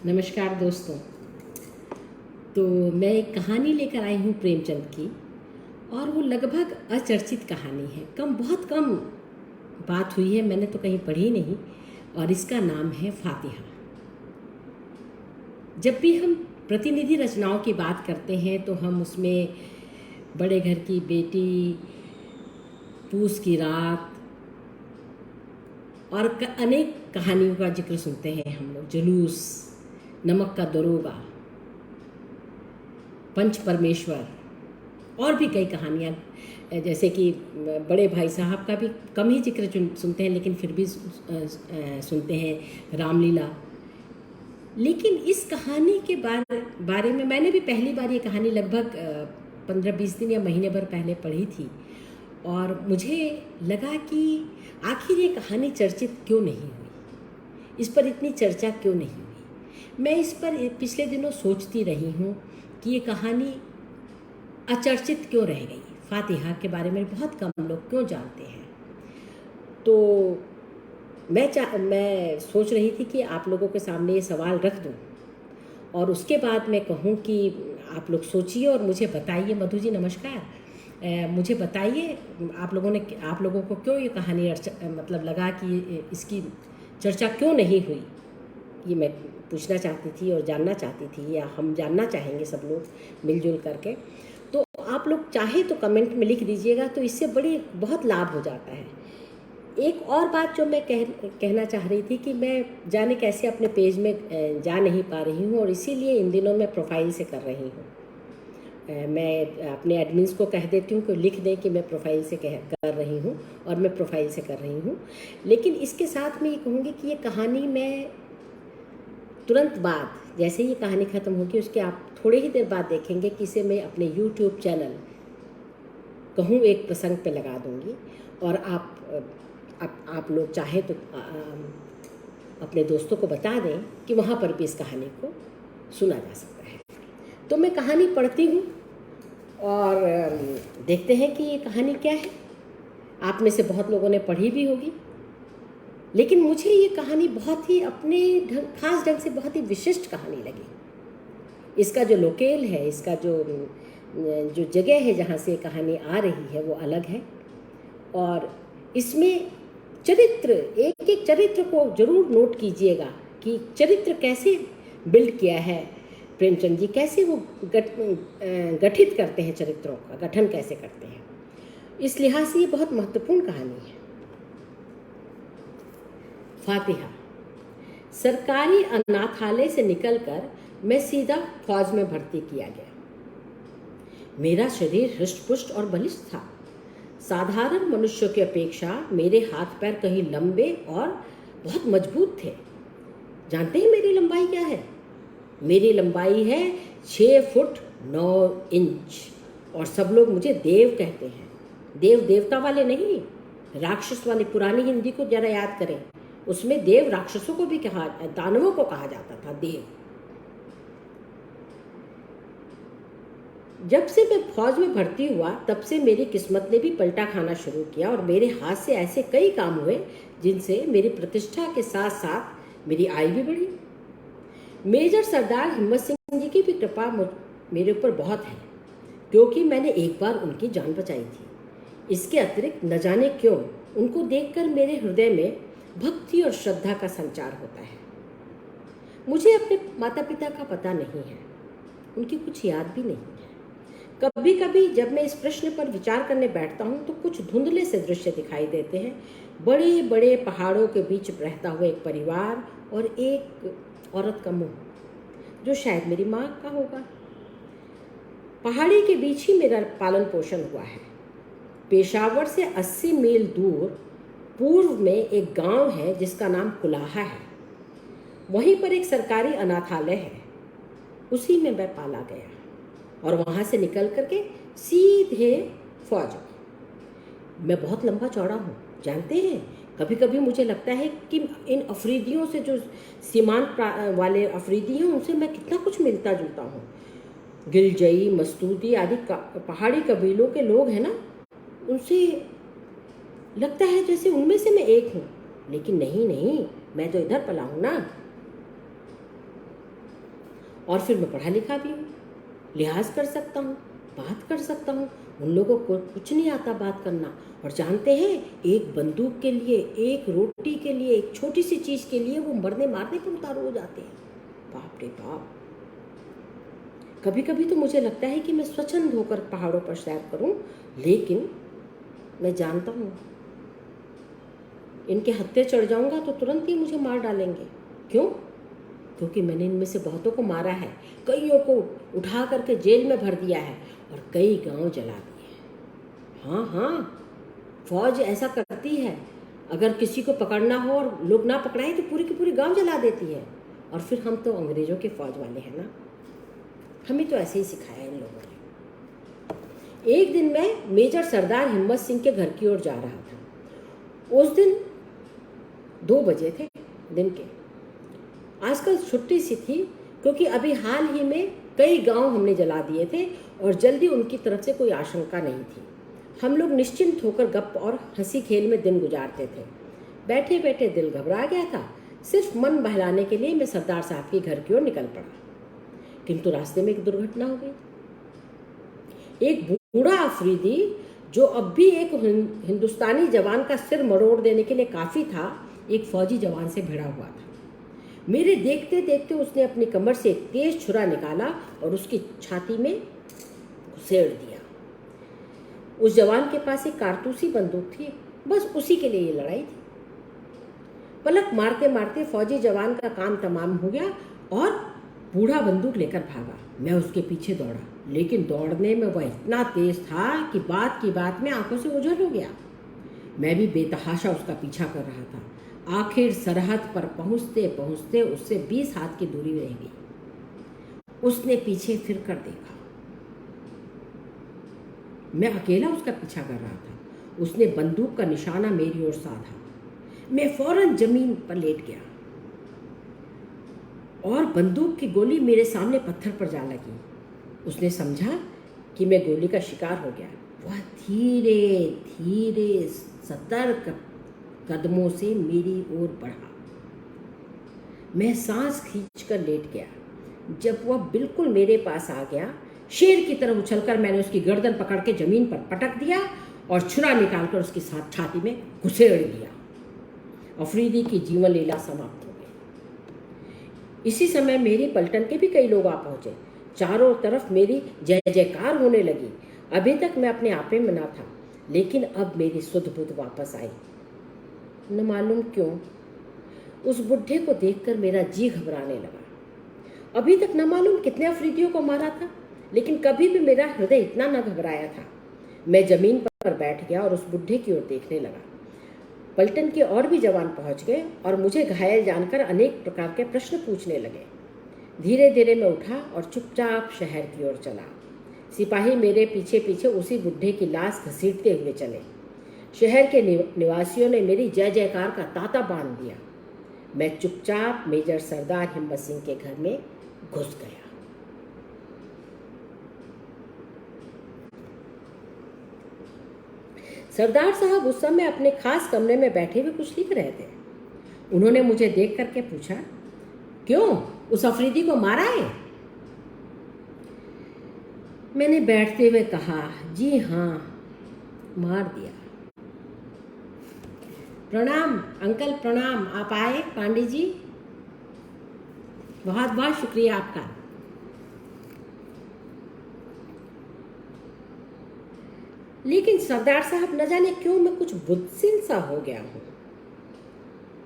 नमस्कार दोस्तों। तो मैं एक कहानी लेकर आई हूँ प्रेमचंद की, और वो लगभग अचर्चित कहानी है। बहुत कम बात हुई है, मैंने तो कहीं पढ़ी नहीं, और इसका नाम है फातिहा। जब भी हम प्रतिनिधि रचनाओं की बात करते हैं तो हम उसमें बड़े घर की बेटी, पूस की रात और अनेक कहानियों का जिक्र सुनते हैं हम लोग। जुलूस, नमक का दरोगा, पंच परमेश्वर और भी कई कहानियाँ, जैसे कि बड़े भाई साहब का भी कम ही जिक्र सुनते हैं, लेकिन फिर भी सुनते हैं रामलीला। लेकिन इस कहानी के बारे में मैंने भी पहली बार ये कहानी लगभग 15-20 दिन या महीने भर पहले पढ़ी थी, और मुझे लगा कि आखिर ये कहानी चर्चित क्यों नहीं हुई, इस पर इतनी चर्चा क्यों नहीं हुई। मैं इस पर पिछले दिनों सोचती रही हूँ कि ये कहानी अचर्चित क्यों रह गई। फातिहा के बारे में बहुत कम लोग क्यों जानते हैं। तो मैं सोच रही थी कि आप लोगों के सामने ये सवाल रख दूं, और उसके बाद मैं कहूं कि आप लोग सोचिए और मुझे बताइए। मधु जी नमस्कार। मुझे बताइए आप लोगों को क्यों ये कहानी मतलब लगा कि इसकी चर्चा क्यों नहीं हुई। ये मैं पूछना चाहती थी और जानना चाहती थी, या हम जानना चाहेंगे सब लोग मिलजुल करके। तो आप लोग चाहे तो कमेंट में लिख दीजिएगा, तो इससे बहुत लाभ हो जाता है। एक और बात जो मैं कहना चाह रही थी कि मैं जाने कैसे अपने पेज में जा नहीं पा रही हूँ, और इसीलिए इन दिनों मैं प्रोफाइल से कर रही हूँ। मैं अपने एडमिन्स को कह देती हूँ कि लिख दें कि मैं प्रोफाइल से कर रही हूँ, और मैं प्रोफाइल से कर रही हूँ। लेकिन इसके साथ मैं ये कहूँगी कि ये कहानी मैं तुरंत बाद, जैसे ये कहानी ख़त्म होगी उसके आप थोड़े ही देर बाद देखेंगे कि इसे मैं अपने यूट्यूब चैनल कहूँ एक प्रसंग पे लगा दूँगी, और आप लोग चाहे तो अपने दोस्तों को बता दें कि वहाँ पर भी इस कहानी को सुना जा सकता है। तो मैं कहानी पढ़ती हूँ और देखते हैं कि ये कहानी क्या है। आप में से बहुत लोगों ने पढ़ी भी होगी, लेकिन मुझे ये कहानी बहुत ही अपने खास ढंग से बहुत ही विशिष्ट कहानी लगी। इसका जो लोकेल है, इसका जो जगह है जहाँ से कहानी आ रही है वो अलग है, और इसमें चरित्र, एक एक चरित्र को जरूर नोट कीजिएगा कि चरित्र कैसे बिल्ड किया है प्रेमचंद जी, कैसे वो गठित करते हैं, चरित्रों का गठन कैसे करते हैं। इस लिहाज से ये बहुत महत्वपूर्ण कहानी है। फातिहा। सरकारी अनाथालय से निकलकर मैं सीधा फौज में भर्ती किया गया। मेरा शरीर हृष्ट-पुष्ट और बलिष्ठ था। साधारण मनुष्यों की अपेक्षा मेरे हाथ पैर कहीं लंबे और बहुत मजबूत थे। जानते हैं मेरी लंबाई क्या है? मेरी लंबाई है 6 फुट 9 इंच, और सब लोग मुझे देव कहते हैं। देव देवता वाले नहीं, राक्षस वाले। पुरानी हिंदी को जरा याद करें, उसमें देव राक्षसों को भी कहा, दानवों को कहा जाता था देव। जब से मैं फौज में भर्ती हुआ तब से मेरी किस्मत ने भी पलटा खाना शुरू किया, और मेरे हाथ से ऐसे कई काम हुए जिनसे मेरी प्रतिष्ठा के साथ साथ मेरी आय भी बढ़ी। मेजर सरदार हिम्मत सिंह जी की भी कृपा मेरे ऊपर बहुत है, क्योंकि मैंने एक बार उनकी जान बचाई थी। इसके अतिरिक्त न जाने क्यों उनको देखकर मेरे हृदय में भक्ति और श्रद्धा का संचार होता है। मुझे अपने माता पिता का पता नहीं है, उनकी कुछ याद भी नहीं है। कभी कभी जब मैं इस प्रश्न पर विचार करने बैठता हूँ तो कुछ धुंधले से दृश्य दिखाई देते हैं। बड़े बड़े पहाड़ों के बीच रहता हुआ एक परिवार और एक औरत का मुंह, जो शायद मेरी माँ का होगा। पहाड़ी के बीच ही मेरा पालन पोषण हुआ है। पेशावर से 80 मील दूर पूर्व में एक गांव है जिसका नाम कुलाहा है। वहीं पर एक सरकारी अनाथालय है, उसी में मैं पाला गया, और वहाँ से निकल करके सीधे फौज। मैं बहुत लंबा चौड़ा हूँ, जानते हैं। कभी कभी मुझे लगता है कि इन अफरीदियों से, जो सीमांत वाले अफरीदी हैं, उनसे मैं कितना कुछ मिलता जुलता हूँ। गिलजई, मस्तूदी आदि पहाड़ी कबीलों के लोग हैं ना, उनसे लगता है जैसे उनमें से मैं एक हूँ। लेकिन नहीं, मैं तो इधर पला हूँ ना। और फिर मैं पढ़ा लिखा भी हूँ, लिहाज कर सकता हूँ, बात कर सकता हूँ। उन लोगों को कुछ नहीं आता बात करना। और जानते हैं, एक बंदूक के लिए, एक रोटी के लिए, एक छोटी सी चीज़ के लिए वो मरने मारने पर उतारू हो जाते हैं। बाप रे बाप। कभी कभी तो मुझे लगता है कि मैं स्वच्छंद होकर पहाड़ों पर सैर करूं, लेकिन मैं जानता हूं इनके हत्थे चढ़ जाऊंगा तो तुरंत ही मुझे मार डालेंगे। क्यों? क्योंकि मैंने इनमें से बहुतों को मारा है, कईयों को उठा करके जेल में भर दिया है और कई गांव जला दिए हैं। हाँ हाँ, फौज ऐसा करती है। अगर किसी को पकड़ना हो और लोग ना पकड़ाएं तो पूरी की पूरी गांव जला देती है। और फिर हम तो अंग्रेज़ों के फौज वाले हैं ना, हमें तो ऐसे ही सिखाया इन लोगों ने। एक दिन मैं मेजर सरदार हिम्मत सिंह के घर की ओर जा रहा था। उस दिन 2 बजे थे दिन के। आजकल छुट्टी सी थी, क्योंकि अभी हाल ही में कई गांव हमने जला दिए थे और जल्दी उनकी तरफ से कोई आशंका नहीं थी। हम लोग निश्चिंत होकर गप और हंसी खेल में दिन गुजारते थे। बैठे बैठे दिल घबरा गया था। सिर्फ मन बहलाने के लिए मैं सरदार साहब के घर की ओर निकल पड़ा, किंतु रास्ते में एक दुर्घटना हो गई। एक बूढ़ा अफरीदी, जो अब भी एक हिंदुस्तानी जवान का सिर मरोड़ देने के लिए काफ़ी था, एक फौजी जवान से भिड़ा हुआ था। मेरे देखते देखते उसने अपनी कमर से एक तेज छुरा निकाला और उसकी छाती में घुसेड़ दिया। उस जवान के पास एक कारतूसी बंदूक थी, बस उसी के लिए ये लड़ाई थी। पलक मारते मारते फौजी जवान का काम तमाम हो गया और बूढ़ा बंदूक लेकर भागा। मैं उसके पीछे दौड़ा, लेकिन दौड़ने में वह इतना तेज था कि बात की बात में आंखों से ओझल हो गया। मैं भी बेतहाशा उसका पीछा कर रहा था। आखिर सरहद पर पहुंचते पहुंचते उससे 20 हाथ की दूरी रह गई। उसने पीछे फिर कर देखा। मैं अकेला उसका पीछा कर रहा था। उसने बंदूक का निशाना मेरी ओर साधा। मैं फौरन जमीन पर लेट गया और बंदूक की गोली मेरे सामने पत्थर पर जा लगी। उसने समझा कि मैं गोली का शिकार हो गया। वह धीरे धीरे सतर्क कदमों से मेरी ओर बढ़ा। मैं सांस खींचकर लेट गया। जब वह बिल्कुल मेरे पास आ गया, शेर की तरह उछलकर मैंने उसकी गर्दन पकड़ के जमीन पर पटक दिया और छुरा निकालकर उसकी साथ छाती में घुसेड़ दिया। अफरीदी की जीवन लीला समाप्त हो गई। इसी समय मेरी पलटन के भी कई लोग आ पहुंचे। चारों तरफ मेरी जय जयकार होने लगी। अभी तक मैं अपने आपे में न था, लेकिन अब मेरी सुध बुध वापस आई। न मालूम क्यों उस बुढ़े को देखकर मेरा जी घबराने लगा। अभी तक न मालूम कितने अफरीदियों को मारा था, लेकिन कभी भी मेरा हृदय इतना न घबराया था। मैं जमीन पर बैठ गया और उस बुढ़े की ओर देखने लगा। पलटन के और भी जवान पहुंच गए और मुझे घायल जानकर अनेक प्रकार के प्रश्न पूछने लगे। धीरे धीरे मैं उठा और चुपचाप शहर की ओर चला। सिपाही मेरे पीछे पीछे उसी बुढ़े की लाश घसीटते हुए चले। शहर के निवासियों ने मेरी जय जयकार का तांता बांध दिया। मैं चुपचाप मेजर सरदार हिम्मत सिंह के घर में घुस गया। सरदार साहब उस समय अपने खास कमरे में बैठे हुए कुछ लिख रहे थे। उन्होंने मुझे देख करके पूछा, क्यों, उस अफरीदी को मारा है? मैंने बैठते हुए कहा, जी हाँ, मार दिया। प्रणाम अंकल, प्रणाम। आप आए पांडे जी? बहुत बहुत शुक्रिया आपका। लेकिन सरदार साहब, न जाने क्यों मैं कुछ बुद्धिशील सा हो गया हूँ।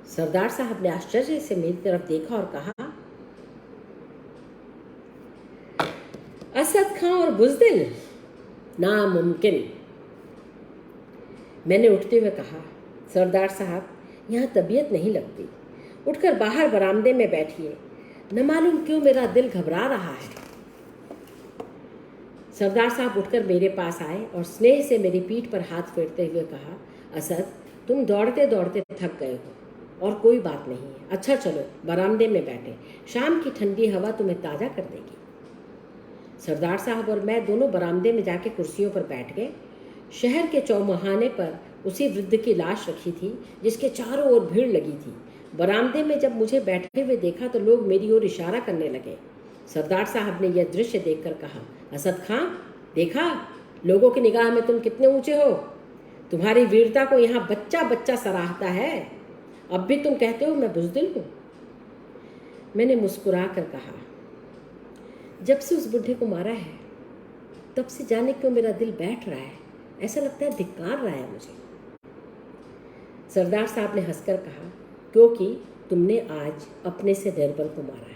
सरदार साहब ने आश्चर्य से मेरी तरफ देखा और कहा, असद खां और बुज़दिल, नामुमकिन। मैंने उठते हुए कहा, सरदार साहब, यहाँ तबीयत नहीं लगती, उठकर बाहर बरामदे में बैठिए। न मालूम क्यों मेरा दिल घबरा रहा है। सरदार साहब उठकर मेरे पास आए और स्नेह से मेरी पीठ पर हाथ फेरते हुए कहा, असद, तुम दौड़ते दौड़ते थक गए हो और कोई बात नहीं है। अच्छा चलो बरामदे में बैठे, शाम की ठंडी हवा तुम्हें ताज़ा कर देगी। सरदार साहब और मैं दोनों बरामदे में जाके कुर्सियों पर बैठ गए। शहर के चौमुहाने पर उसी वृद्ध की लाश रखी थी, जिसके चारों ओर भीड़ लगी थी। बरामदे में जब मुझे बैठे हुए देखा तो लोग मेरी ओर इशारा करने लगे। सरदार साहब ने यह दृश्य देखकर कहा, असद खां, देखा लोगों की निगाह में तुम कितने ऊंचे हो। तुम्हारी वीरता को यहाँ बच्चा बच्चा सराहता है। अब भी तुम कहते हो मैं बुज़दिल हूँ। मैंने मुस्कुरा कर कहा, जब से उस बुढ़े को मारा है तब से जाने क्यों मेरा दिल बैठ रहा है, ऐसा लगता है धिक्कार रहा है मुझे। सरदार साहब ने हंसकर कहा, क्योंकि तुमने आज अपने से निर्बल को मारा है।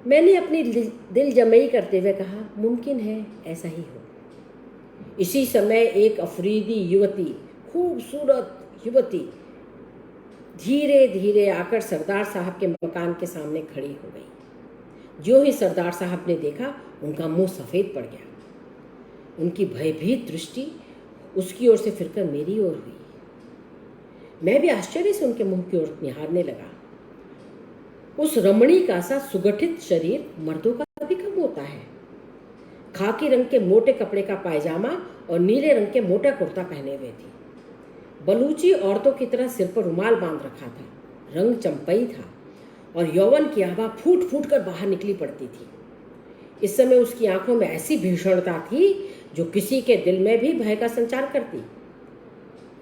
मैंने अपनी दिल जमई करते हुए कहा, मुमकिन है ऐसा ही हो। इसी समय एक अफरीदी युवती, खूबसूरत युवती, धीरे धीरे आकर सरदार साहब के मकान के सामने खड़ी हो गई। जो ही सरदार साहब ने देखा, उनका मुंह सफ़ेद पड़ गया। उनकी भयभीत दृष्टि उसकी ओर से फिरकर मेरी ओर हुई। मैं भी आश्चर्य से उनके मुंह की ओर निहारने लगा। उस रमणी का सा सुगठित शरीर मर्दों का भी कम होता है। खाकी रंग के मोटे कपड़े का पायजामा और नीले रंग के मोटा कुर्ता पहने हुए थी। बलूची औरतों की तरह सिर पर रुमाल बांध रखा था। रंग चंपई था और यौवन की आभा फूट फूट कर बाहर निकली पड़ती थी। इस समय उसकी आंखों में ऐसी भीषणता थी जो किसी के दिल में भी भय का संचार करती।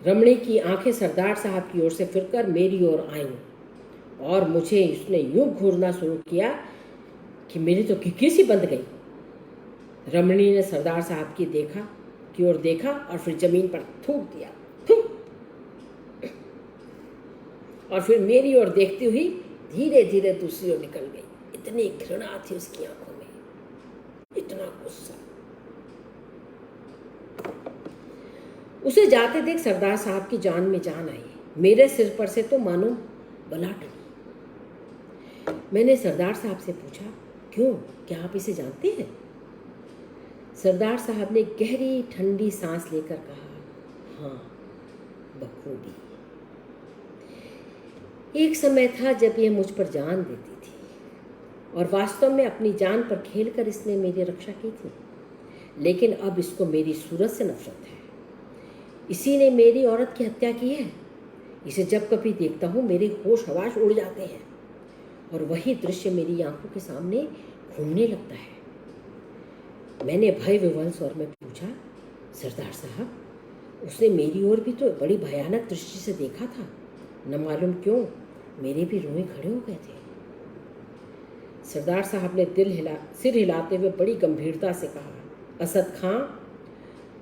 रमणी की आंखें सरदार साहब की ओर से फिरकर मेरी ओर आईं और मुझे उसने यूं घूरना शुरू किया कि मेरी तो किक्की सी बंद गई। रमणी ने सरदार साहब की ओर देखा और फिर जमीन पर थूक दिया, थूक, और फिर मेरी ओर देखती हुई धीरे धीरे दूसरी ओर निकल गई। इतनी घृणा थी उसकी आंखों में, इतना गुस्सा। उसे जाते देख सरदार साहब की जान में जान आई। मेरे सिर पर से तो मानो बला टली। मैंने सरदार साहब से पूछा, क्यों, क्या आप इसे जानते हैं? सरदार साहब ने गहरी ठंडी सांस लेकर कहा, हाँ, बखूबी। एक समय था जब यह मुझ पर जान देती थी और वास्तव में अपनी जान पर खेलकर इसने मेरी रक्षा की थी। लेकिन अब इसको मेरी सूरत से नफरत है। इसी ने मेरी औरत की हत्या की है। इसे जब कभी देखता हूँ मेरे होश हवास उड़ जाते हैं और वही दृश्य मेरी आंखों के सामने घूमने लगता है। मैंने भय विवल स्वर में पूछा, सरदार साहब, उसने मेरी ओर भी तो बड़ी भयानक दृष्टि से देखा था। न मालूम क्यों मेरे भी रोए खड़े हो गए थे। सरदार साहब ने सिर हिलाते हुए बड़ी गंभीरता से कहा, असद खां,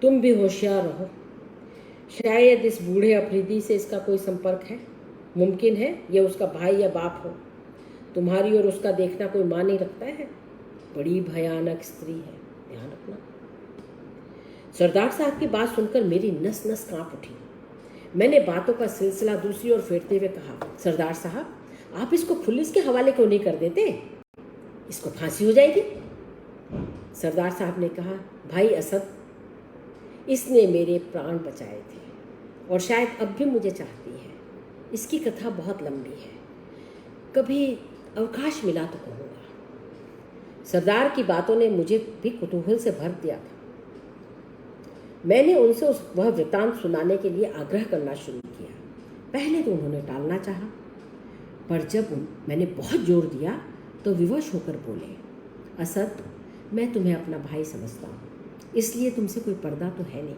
तुम भी होशियार रहो। शायद इस बूढ़े अफरीदी से इसका कोई संपर्क है। मुमकिन है यह उसका भाई या बाप हो। तुम्हारी और उसका देखना कोई मान नहीं रखता है। बड़ी भयानक स्त्री है, ध्यान रखना। सरदार साहब की बात सुनकर मेरी नस नस कांप उठी। मैंने बातों का सिलसिला दूसरी ओर फेरते हुए कहा, सरदार साहब, आप इसको पुलिस के हवाले क्यों नहीं कर देते? इसको फांसी हो जाएगी। सरदार साहब ने कहा, भाई असद, इसने मेरे प्राण बचाए थे और शायद अब भी मुझे चाहती है। इसकी कथा बहुत लंबी है, कभी अवकाश मिला तो कहूँगा। सरदार की बातों ने मुझे भी कुतूहल से भर दिया था। मैंने उनसे वह वृत्तांत सुनाने के लिए आग्रह करना शुरू किया। पहले तो उन्होंने टालना चाहा, पर जब मैंने बहुत जोर दिया तो विवश होकर बोले, असद, मैं तुम्हें अपना भाई समझता हूँ, इसलिए तुमसे कोई पर्दा तो है नहीं।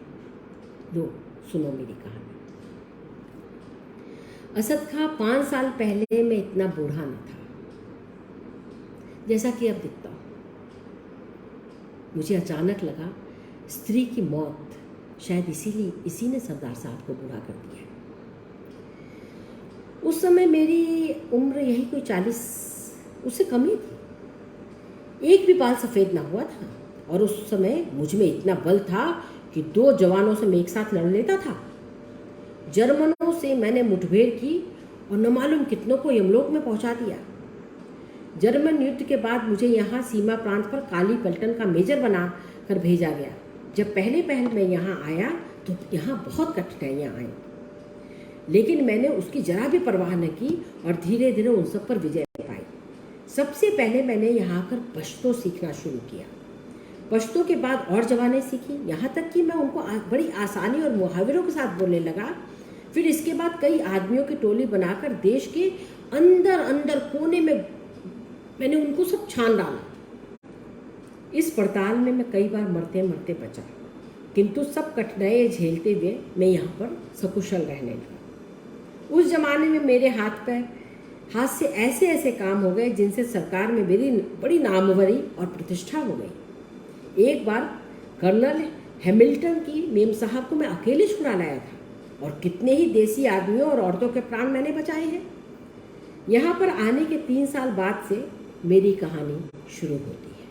लो सुनो मेरी कहानी। असद खां 5 साल पहले मैं इतना बूढ़ा न था जैसा कि अब दिखता हूँ। मुझे अचानक लगा स्त्री की मौत शायद इसी ने सरदार साहब को बूढ़ा कर दिया है। उस समय मेरी उम्र यही कोई 40 उससे कम ही थी। एक भी बाल सफ़ेद ना हुआ था और उस समय मुझ में इतना बल था कि 2 जवानों से मैं एक साथ लड़ लेता था। जर्मनों से मैंने मुठभेड़ की और न मालूम कितनों को यमलोक में पहुंचा दिया। जर्मन युद्ध के बाद मुझे यहाँ सीमा प्रांत पर काली पलटन का मेजर बना कर भेजा गया। जब पहले मैं यहाँ आया तो यहाँ बहुत कठिनाइयाँ आईं, लेकिन मैंने उसकी जरा भी परवाह न की और धीरे धीरे उन सब पर विजय पाई। सबसे पहले मैंने यहाँ आकर पश्तो सीखना शुरू किया। पश्तो के बाद और जबानें सीखी, यहाँ तक कि मैं उनको बड़ी आसानी और मुहावरों के साथ बोलने लगा। फिर इसके बाद कई आदमियों की टोली बनाकर देश के अंदर अंदर कोने में मैंने उनको सब छान डाला। इस पड़ताल में मैं कई बार मरते मरते बचा, किंतु सब कठिनाइयाँ झेलते हुए मैं यहाँ पर सकुशल रहने लगा। उस जमाने में मेरे हाथ से ऐसे ऐसे काम हो गए जिनसे सरकार में मेरी बड़ी नामवरी और प्रतिष्ठा हो गई। एक बार कर्नल हैमिल्टन की मेम साहब को मैं अकेले छुड़ा लाया था, और कितने ही देसी आदमियों और औरतों के प्राण मैंने बचाए हैं। यहाँ पर आने के 3 साल बाद से मेरी कहानी शुरू होती है।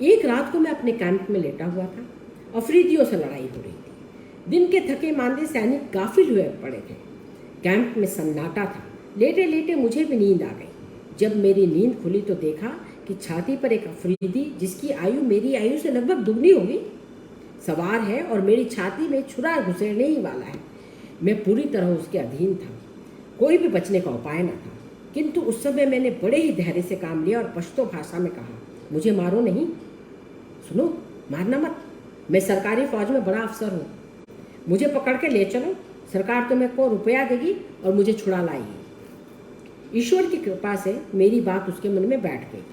एक रात को मैं अपने कैंप में लेटा हुआ था। अफरीदियों से लड़ाई हो रही थी। दिन के थके मांदे सैनिक गाफिल हुए पड़े थे। कैंप में सन्नाटा था। लेटे लेटे मुझे भी नींद आ गई। जब मेरी नींद खुली तो देखा कि छाती पर एक अफरीदी, जिसकी आयु मेरी आयु से लगभग दुगनी होगी, सवार है और मेरी छाती में छुरा घुसेड़ने ही वाला है। मैं पूरी तरह उसके अधीन था। कोई भी बचने का उपाय न था। किंतु उस समय मैंने बड़े ही धैर्य से काम लिया और पश्तो भाषा में कहा, मुझे मारो नहीं, सुनो, मारना मत। मैं सरकारी फौज में बड़ा अफसर हूँ। मुझे पकड़ के ले चलो, सरकार तुम्हें को रुपया देगी और मुझे छुड़ा लाएगी। ईश्वर की कृपा से मेरी बात उसके मन में बैठ गई।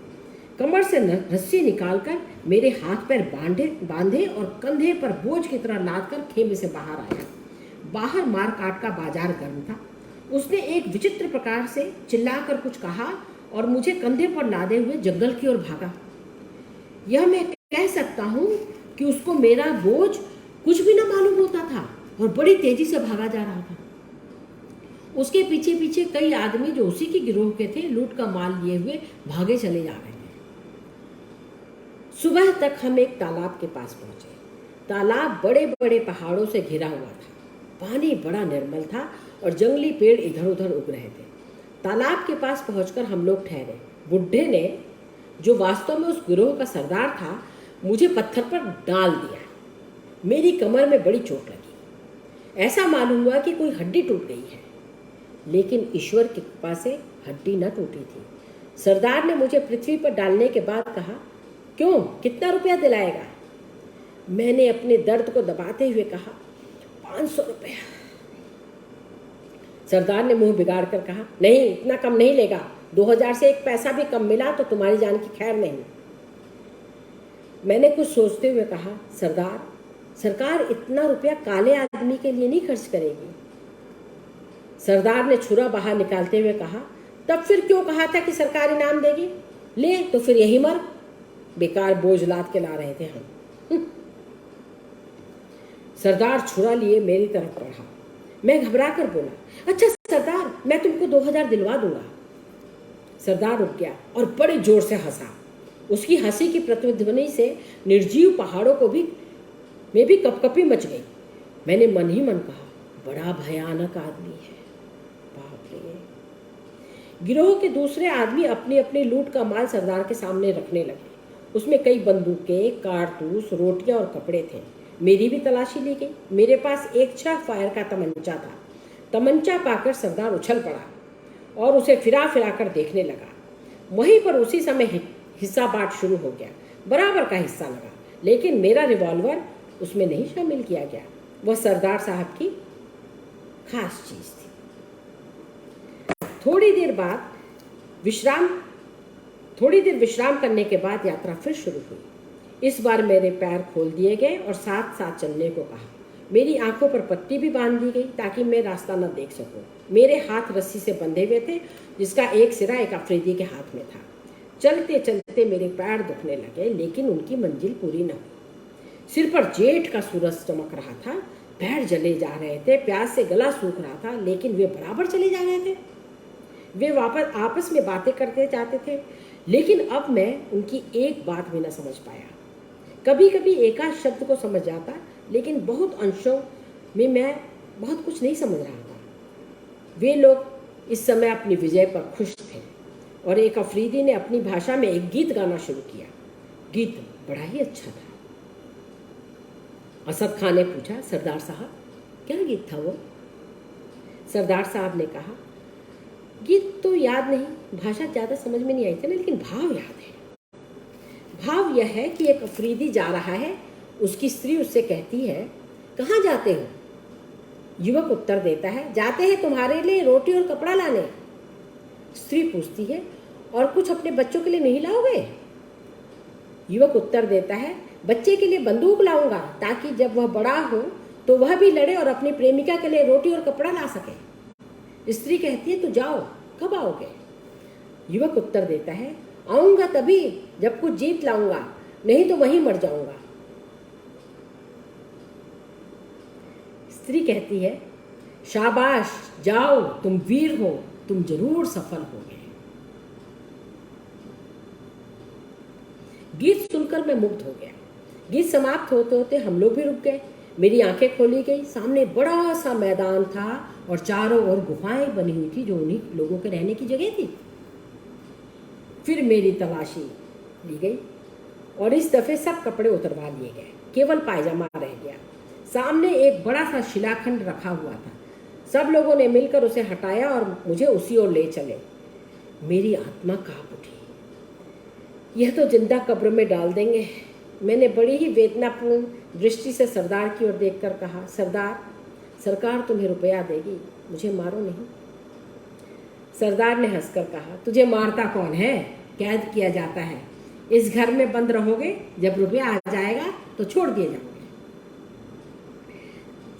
कमर से रस्सी निकालकर मेरे हाथ पैर बांधे और कंधे पर बोझ की तरह लाद कर खेमे से बाहर आया। बाहर मार काट का बाजार गर्म था। उसने एक विचित्र प्रकार से चिल्लाकर कुछ कहा और मुझे कंधे पर लादे हुए जंगल की ओर भागा। यह मैं कह सकता हूँ कि उसको मेरा बोझ कुछ भी न मालूम होता था और बड़ी तेजी से भागा जा रहा था। उसके पीछे पीछे कई आदमी जो उसी की गिरोह के थे, लूट का माल लिए हुए भागे चले जा रहे थे। सुबह तक हम एक तालाब के पास पहुंचे। तालाब बड़े बड़े पहाड़ों से घिरा हुआ था। पानी बड़ा निर्मल था और जंगली पेड़ इधर उधर उग रहे थे। तालाब के पास पहुंचकर हम लोग ठहरे। बुढ़े ने, जो वास्तव में उस गिरोह का सरदार था, मुझे पत्थर पर डाल दिया। मेरी कमर में बड़ी चोट लगी। ऐसा मालूम हुआ कि कोई हड्डी टूट गई है, लेकिन ईश्वर की कृपा से हड्डी न टूटी थी। सरदार ने मुझे पृथ्वी पर डालने के बाद कहा, क्यों, कितना रुपया दिलाएगा? मैंने अपने दर्द को दबाते हुए कहा, 500 रुपया। सरदार ने मुंह बिगाड़ कर कहा, नहीं, इतना कम नहीं लेगा। 2000 से एक पैसा भी कम मिला तो तुम्हारी जान की खैर नहीं। मैंने कुछ सोचते हुए कहा, सरकार इतना रुपया काले आदमी के लिए नहीं खर्च करेगी। सरदार ने छुरा बाहर निकालते हुए कहा, तब फिर क्यों कहा था कि सरकार इनाम देगी? ले तो फिर यही मर। बेकार बोझ लाद के ला रहे थे हम। सरदार छुरा लिए मेरी तरफ बढ़ा। मैं घबरा कर बोला, अच्छा सरदार, मैं तुमको 2000 दिलवा दूंगा। सरदार रुक गया और बड़े जोर से हंसा। उसकी हंसी की प्रतिध्वनि से निर्जीव पहाड़ों को भी में भी कपकपी मच गई। मैंने मन ही मन कहा, बड़ा भयानक आदमी है, बाप रे। गिरोह के दूसरे आदमी अपनी अपनी लूट का माल सरदार के सामने रखने लगे। उसमें कई बंदूकें, कारतूस, रोटियां और कपड़े थे। मेरी भी तलाशी ली गई। मेरे पास एक 6 फायर का तमंचा था। तमंचा पाकर सरदार उछल पड़ा और उसे फिरा फिरा कर देखने लगा। वहीं पर उसी समय हिस्सा बांट शुरू हो गया। बराबर का हिस्सा लगा, लेकिन मेरा रिवॉल्वर उसमें नहीं शामिल किया गया। वह सरदार साहब की खास चीज थी। थोड़ी देर विश्राम करने के बाद यात्रा फिर शुरू हुई। इस बार मेरे पैर खोल दिए गए और साथ साथ चलने को कहा। मेरी आंखों पर पट्टी भी बांध दी गई ताकि मैं रास्ता न देख सकूं। मेरे हाथ रस्सी से बंधे हुए थे, जिसका एक सिरा एक अफरीदी के हाथ में था। चलते चलते मेरे पैर दुखने लगे, लेकिन उनकी मंजिल पूरी न हुई। सिर पर जेठ का सूरज चमक रहा था। पैर जले जा रहे थे। प्यास से गला सूख रहा था, लेकिन वे बराबर चले जा रहे थे। वे वापस आपस में बातें करते जाते थे, लेकिन अब मैं उनकी एक बात भी न समझ पाया। कभी कभी एकाध शब्द को समझ जाता, लेकिन बहुत अंशों में मैं बहुत कुछ नहीं समझ रहा था। वे लोग इस समय अपनी विजय पर खुश थे और एक अफरीदी ने अपनी भाषा में एक गीत गाना शुरू किया। गीत बड़ा ही अच्छा था। असद खान ने पूछा, सरदार साहब, क्या गीत था वो? सरदार साहब ने कहा, गीत तो याद नहीं, भाषा ज़्यादा समझ में नहीं आई थी ना, लेकिन भाव याद है। भाव यह है कि एक अफरीदी जा रहा है। उसकी स्त्री उससे कहती है, कहाँ जाते हो? युवक उत्तर देता है, जाते हैं तुम्हारे लिए रोटी और कपड़ा लाने। स्त्री पूछती है, और कुछ अपने बच्चों के लिए नहीं लाओगे? युवक उत्तर देता है, बच्चे के लिए बंदूक लाऊंगा ताकि जब वह बड़ा हो तो वह भी लड़े और अपनी प्रेमिका के लिए रोटी और कपड़ा ला सके। स्त्री कहती है, तो जाओ, कब आओगे? युवक उत्तर देता है, आऊंगा तभी जब कुछ जीत लाऊंगा, नहीं तो वहीं मर जाऊंगा। स्त्री कहती है, शाबाश, जाओ, तुम वीर हो, तुम जरूर सफल होगे। गीत सुनकर मैं मुग्ध हो गया। गीत समाप्त होते होते हम लोग भी रुक गए। मेरी आंखें खोली गई। सामने बड़ा सा मैदान था और चारों ओर गुफाएं बनी हुई थी जो उन्हीं लोगों के रहने की जगह थी। फिर मेरी तलाशी ली गई और इस दफे सब कपड़े उतरवा लिए गए, केवल पायजामा रह गया। सामने एक बड़ा सा शिलाखंड रखा हुआ था। सब लोगों ने मिलकर उसे हटाया और मुझे उसी ओर ले चले। मेरी आत्मा कांप उठी। यह तो जिंदा कब्र में डाल देंगे। मैंने बड़ी ही वेदनापूर्ण दृष्टि से सरदार की ओर देखकर कहा, सरदार, सरकार तुम्हें रुपया देगी, मुझे मारो नहीं। सरदार ने हंसकर कहा, तुझे मारता कौन है? कैद किया जाता है। इस घर में बंद रहोगे, जब रुपया आ जाएगा तो छोड़ दिए जाओगे।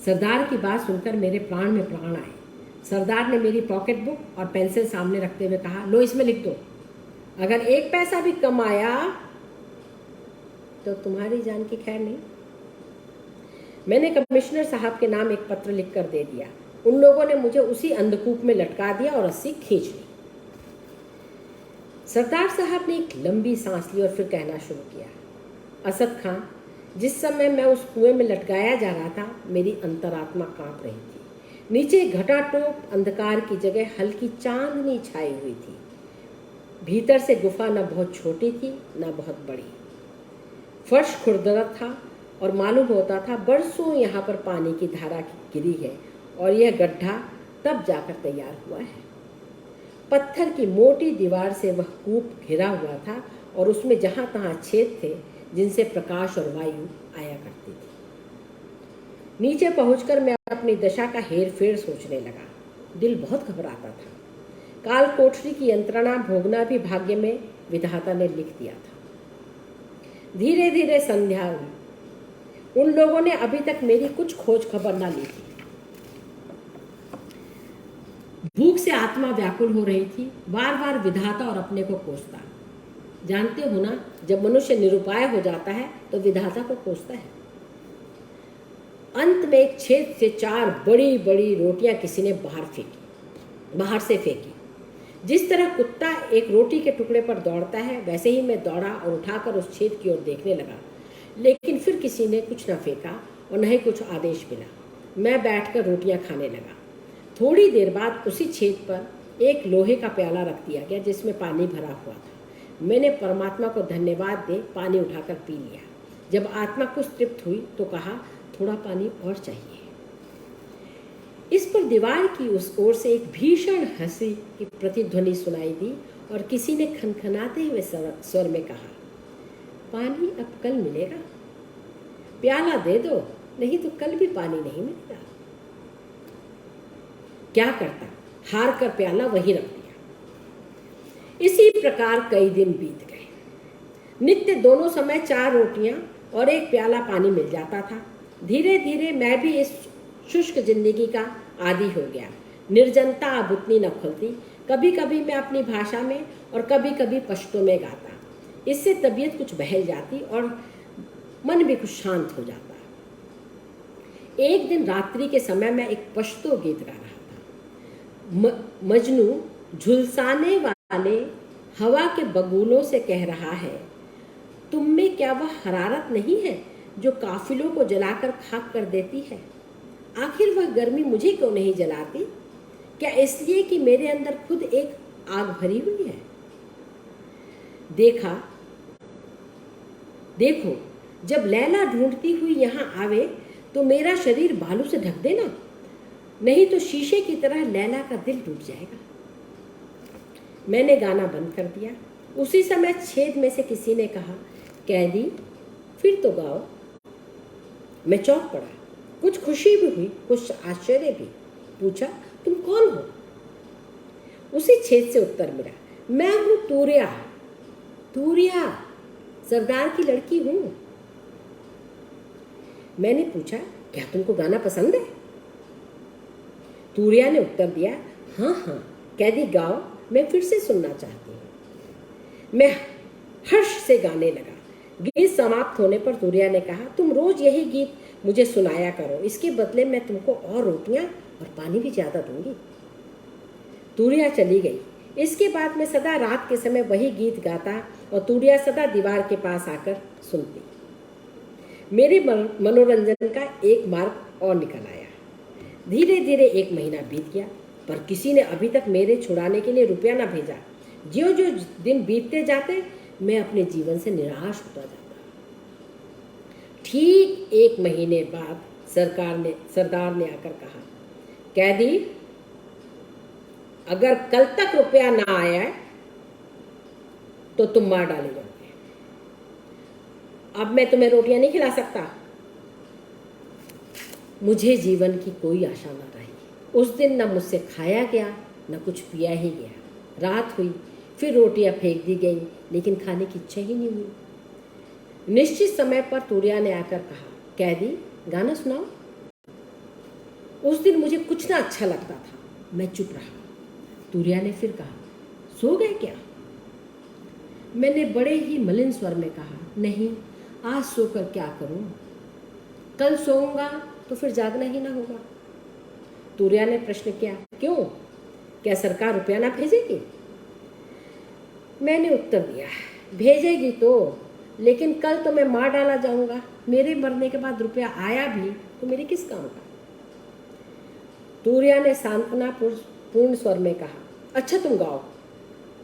सरदार की बात सुनकर मेरे प्राण में प्राण आए। सरदार ने मेरी पॉकेट बुक और पेंसिल सामने रखते हुए कहा, लो, इसमें लिख दो। अगर एक पैसा भी कम आया तो तुम्हारी जान की खैर नहीं। मैंने कमिश्नर साहब के नाम एक पत्र लिखकर दे दिया। उन लोगों ने मुझे उसी अंधकूप में लटका दिया और रस्सी खींच ली। सरदार साहब ने एक लंबी सांस ली और फिर कहना शुरू किया, असद खां, जिस समय मैं उस कुएं में लटकाया जा रहा था, मेरी अंतरात्मा कांप रही थी। नीचे घटाटोप अंधकार की जगह हल्की चांदनी छाई हुई थी। भीतर से गुफा न बहुत छोटी थी न बहुत बड़ी। फर्श खुरदरा था और मालूम होता था बरसों यहाँ पर पानी की धारा गिरी है और यह गड्ढा तब जाकर तैयार हुआ है। पत्थर की मोटी दीवार से वह कूप घिरा हुआ था और उसमें जहाँ तहाँ छेद थे जिनसे प्रकाश और वायु आया करती थी। नीचे पहुंचकर मैं अपनी दशा का हेर फेर सोचने लगा। दिल बहुत घबराता था। काल कोठरी की यंत्रणा भोगना भी भाग्य में विधाता ने लिख दिया था। धीरे धीरे संध्या हुई। उन लोगों ने अभी तक मेरी कुछ खोज खबर न ली थी। भूख से आत्मा व्याकुल हो रही थी। बार बार विधाता और अपने को कोसता। जानते हो ना, जब मनुष्य निरुपाय हो जाता है तो विधाता को कोसता है। अंत में एक छेद से 4 बड़ी बड़ी रोटियां किसी ने बाहर से फेंकी। जिस तरह कुत्ता एक रोटी के टुकड़े पर दौड़ता है, वैसे ही मैं दौड़ा और उठाकर उस छेद की ओर देखने लगा। लेकिन फिर किसी ने कुछ न फेंका और न ही कुछ आदेश मिला। मैं बैठकर रोटियां खाने लगा। थोड़ी देर बाद उसी छेद पर एक लोहे का प्याला रख दिया गया जिसमें पानी भरा हुआ था। मैंने परमात्मा को धन्यवाद दे पानी उठाकर पी लिया। जब आत्मा कुछ तृप्त हुई तो कहा, थोड़ा पानी और चाहिए। इस पर दीवार की उस ओर से एक भीषण हंसी की प्रतिध्वनि सुनाई दी और किसी ने खनखनाते हुए स्वर में कहा, पानी अब कल मिलेगा। प्याला दे दो, नहीं तो कल भी पानी नहीं मिलेगा। क्या करता, हार कर प्याला वहीं रख दिया। इसी प्रकार कई दिन बीत गए। नित्य दोनों समय 4 रोटियां और एक प्याला पानी मिल जाता था। धीरे धीरे मैं भी इस शुष्क जिंदगी का आदी हो गया। निर्जनता अब उतनी न खुलती। कभी कभी मैं अपनी भाषा में और कभी कभी पश्तो में गाता। इससे तबीयत कुछ बहल जाती और मन भी कुछ शांत हो जाता। एक दिन रात्रि के समय मैं एक पश्तो गीत गा रहा था। मजनू झुलसाने वाले हवा के बगुलों से कह रहा है, तुम में क्या वह हरारत नहीं है जो काफिलों को जलाकर खाक कर देती है? आखिर वह गर्मी मुझे क्यों नहीं जलाती? क्या इसलिए कि मेरे अंदर खुद एक आग भरी हुई है? देखो, जब लैला ढूंढती हुई यहाँ आवे तो मेरा शरीर बालू से ढक देना, नहीं तो शीशे की तरह लैला का दिल टूट जाएगा। मैंने गाना बंद कर दिया। उसी समय छेद में से किसी ने कहा, कैदी, फिर तो गाओ। मैं चौंक पड़ा। कुछ खुशी भी हुई, कुछ आश्चर्य भी। पूछा, तुम कौन हो? उसी छेद से उत्तर मिला, मैं हूँ तूरिया। तूरिया, सरदार की लड़की हूँ। मैंने पूछा, क्या तुमको गाना पसंद है? तूरिया ने उत्तर दिया, हाँ हाँ कैदी गाओ, मैं फिर से सुनना चाहती हूँ। मैं हर्ष से गाने लगा। गीत समाप्त होने पर तूरिया ने कहा, तुम रोज यही गीत मुझे सुनाया करो, इसके बदले मैं तुमको और रोटियां और पानी भी ज्यादा दूंगी। तूरिया चली गई। इसके बाद मैं सदा रात के समय वही गीत गाता और तूरिया सदा दीवार के पास आकर सुनती। मेरे मनोरंजन का एक मार्ग और निकल आया। धीरे धीरे 1 महीना बीत गया, पर किसी ने अभी तक मेरे छुड़ाने के लिए रुपया न भेजा। ज्यों ज्यों दिन बीतते जाते मैं अपने जीवन से निराश होता जाता। ठीक 1 महीने बाद सरदार ने आकर कहा, कैदी, अगर कल तक रुपया ना आया तो तुम मार डाले जाओगे। अब मैं तुम्हें रोटियां नहीं खिला सकता। मुझे जीवन की कोई आशा न रही। उस दिन न मुझसे खाया गया न कुछ पिया ही गया। रात हुई, फिर रोटियां फेंक दी गई, लेकिन खाने की इच्छा ही नहीं हुई। निश्चित समय पर तूरिया ने आकर कहा, कैदी गाना सुनाओ। उस दिन मुझे कुछ ना अच्छा लगता था। मैं चुप रहा। तूरिया ने फिर कहा, सो गए क्या? मैंने बड़े ही मलिन स्वर में कहा, नहीं, आज सोकर क्या करूं? कल सोऊंगा तो फिर जागना ही ना होगा। तूरिया ने प्रश्न किया, क्यों? क्या सरकार रुपया ना भेजेगी? मैंने उत्तर दिया, भेजेगी तो, लेकिन कल तो मैं मार डाला जाऊंगा। मेरे मरने के बाद रुपया आया भी तो मेरे किस काम का? तूरिया ने सांत्वना पूर्ण स्वर में कहा, अच्छा तुम गाओ,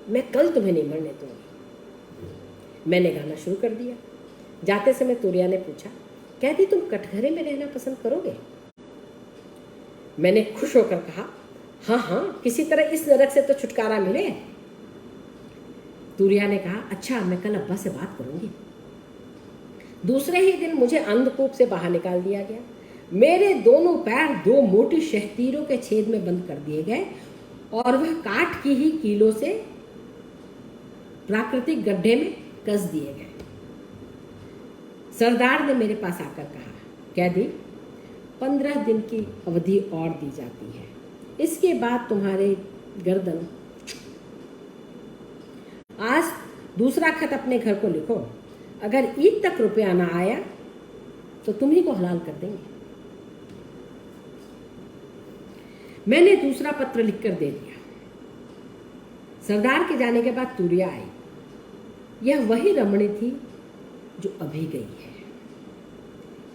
मैं कल तुम्हें नहीं मरने दूंगी। मैंने गाना शुरू कर दिया। जाते समय तूरिया ने पूछा, कहती तुम कटघरे में रहना पसंद करोगे? मैंने खुश होकर कहा, हाँ हाँ, किसी तरह इस नरक से तो छुटकारा मिले। तूरिया ने कहा, अच्छा मैं कल अब्बा से बात करूंगी। दूसरे ही दिन मुझे अंधकूप से बाहर निकाल दिया गया। मेरे दोनों पैर 2 मोटी शहतीरों के छेद में बंद कर दिए गए और वह काठ की ही कीलों से प्राकृतिक गड्ढे में कस दिए गए। सरदार ने मेरे पास आकर कहा, कैदी, 15 दिन की अवधि और दी जाती है, इसके बाद तुम्हारे गर्दन। आज दूसरा खत अपने घर को लिखो, अगर ईद तक रुपया ना आया तो तुम्ही को हलाल कर देंगे। मैंने दूसरा पत्र लिखकर दे दिया। सरदार के जाने के बाद तूरिया आई। यह वही रमणी थी जो अभी गई है।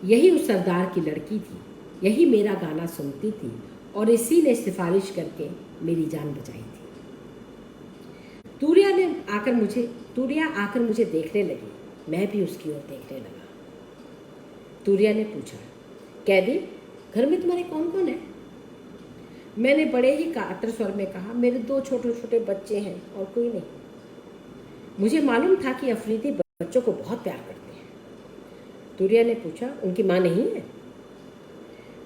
यही उस सरदार की लड़की थी। यही मेरा गाना सुनती थी और इसी ने सिफारिश करके मेरी जान बचाई थी। तूरिया आकर मुझे देखने लगी। मैं भी उसकी ओर देखने लगा। तूरिया ने पूछा, कैदी, घर में तुम्हारे कौन कौन है? मैंने बड़े ही कातर स्वर में कहा, मेरे 2 छोटे छोटे बच्चे हैं और कोई नहीं। मुझे मालूम था कि अफरीदी बच्चों को बहुत प्यार करते हैं। तूरिया ने पूछा, उनकी माँ नहीं है?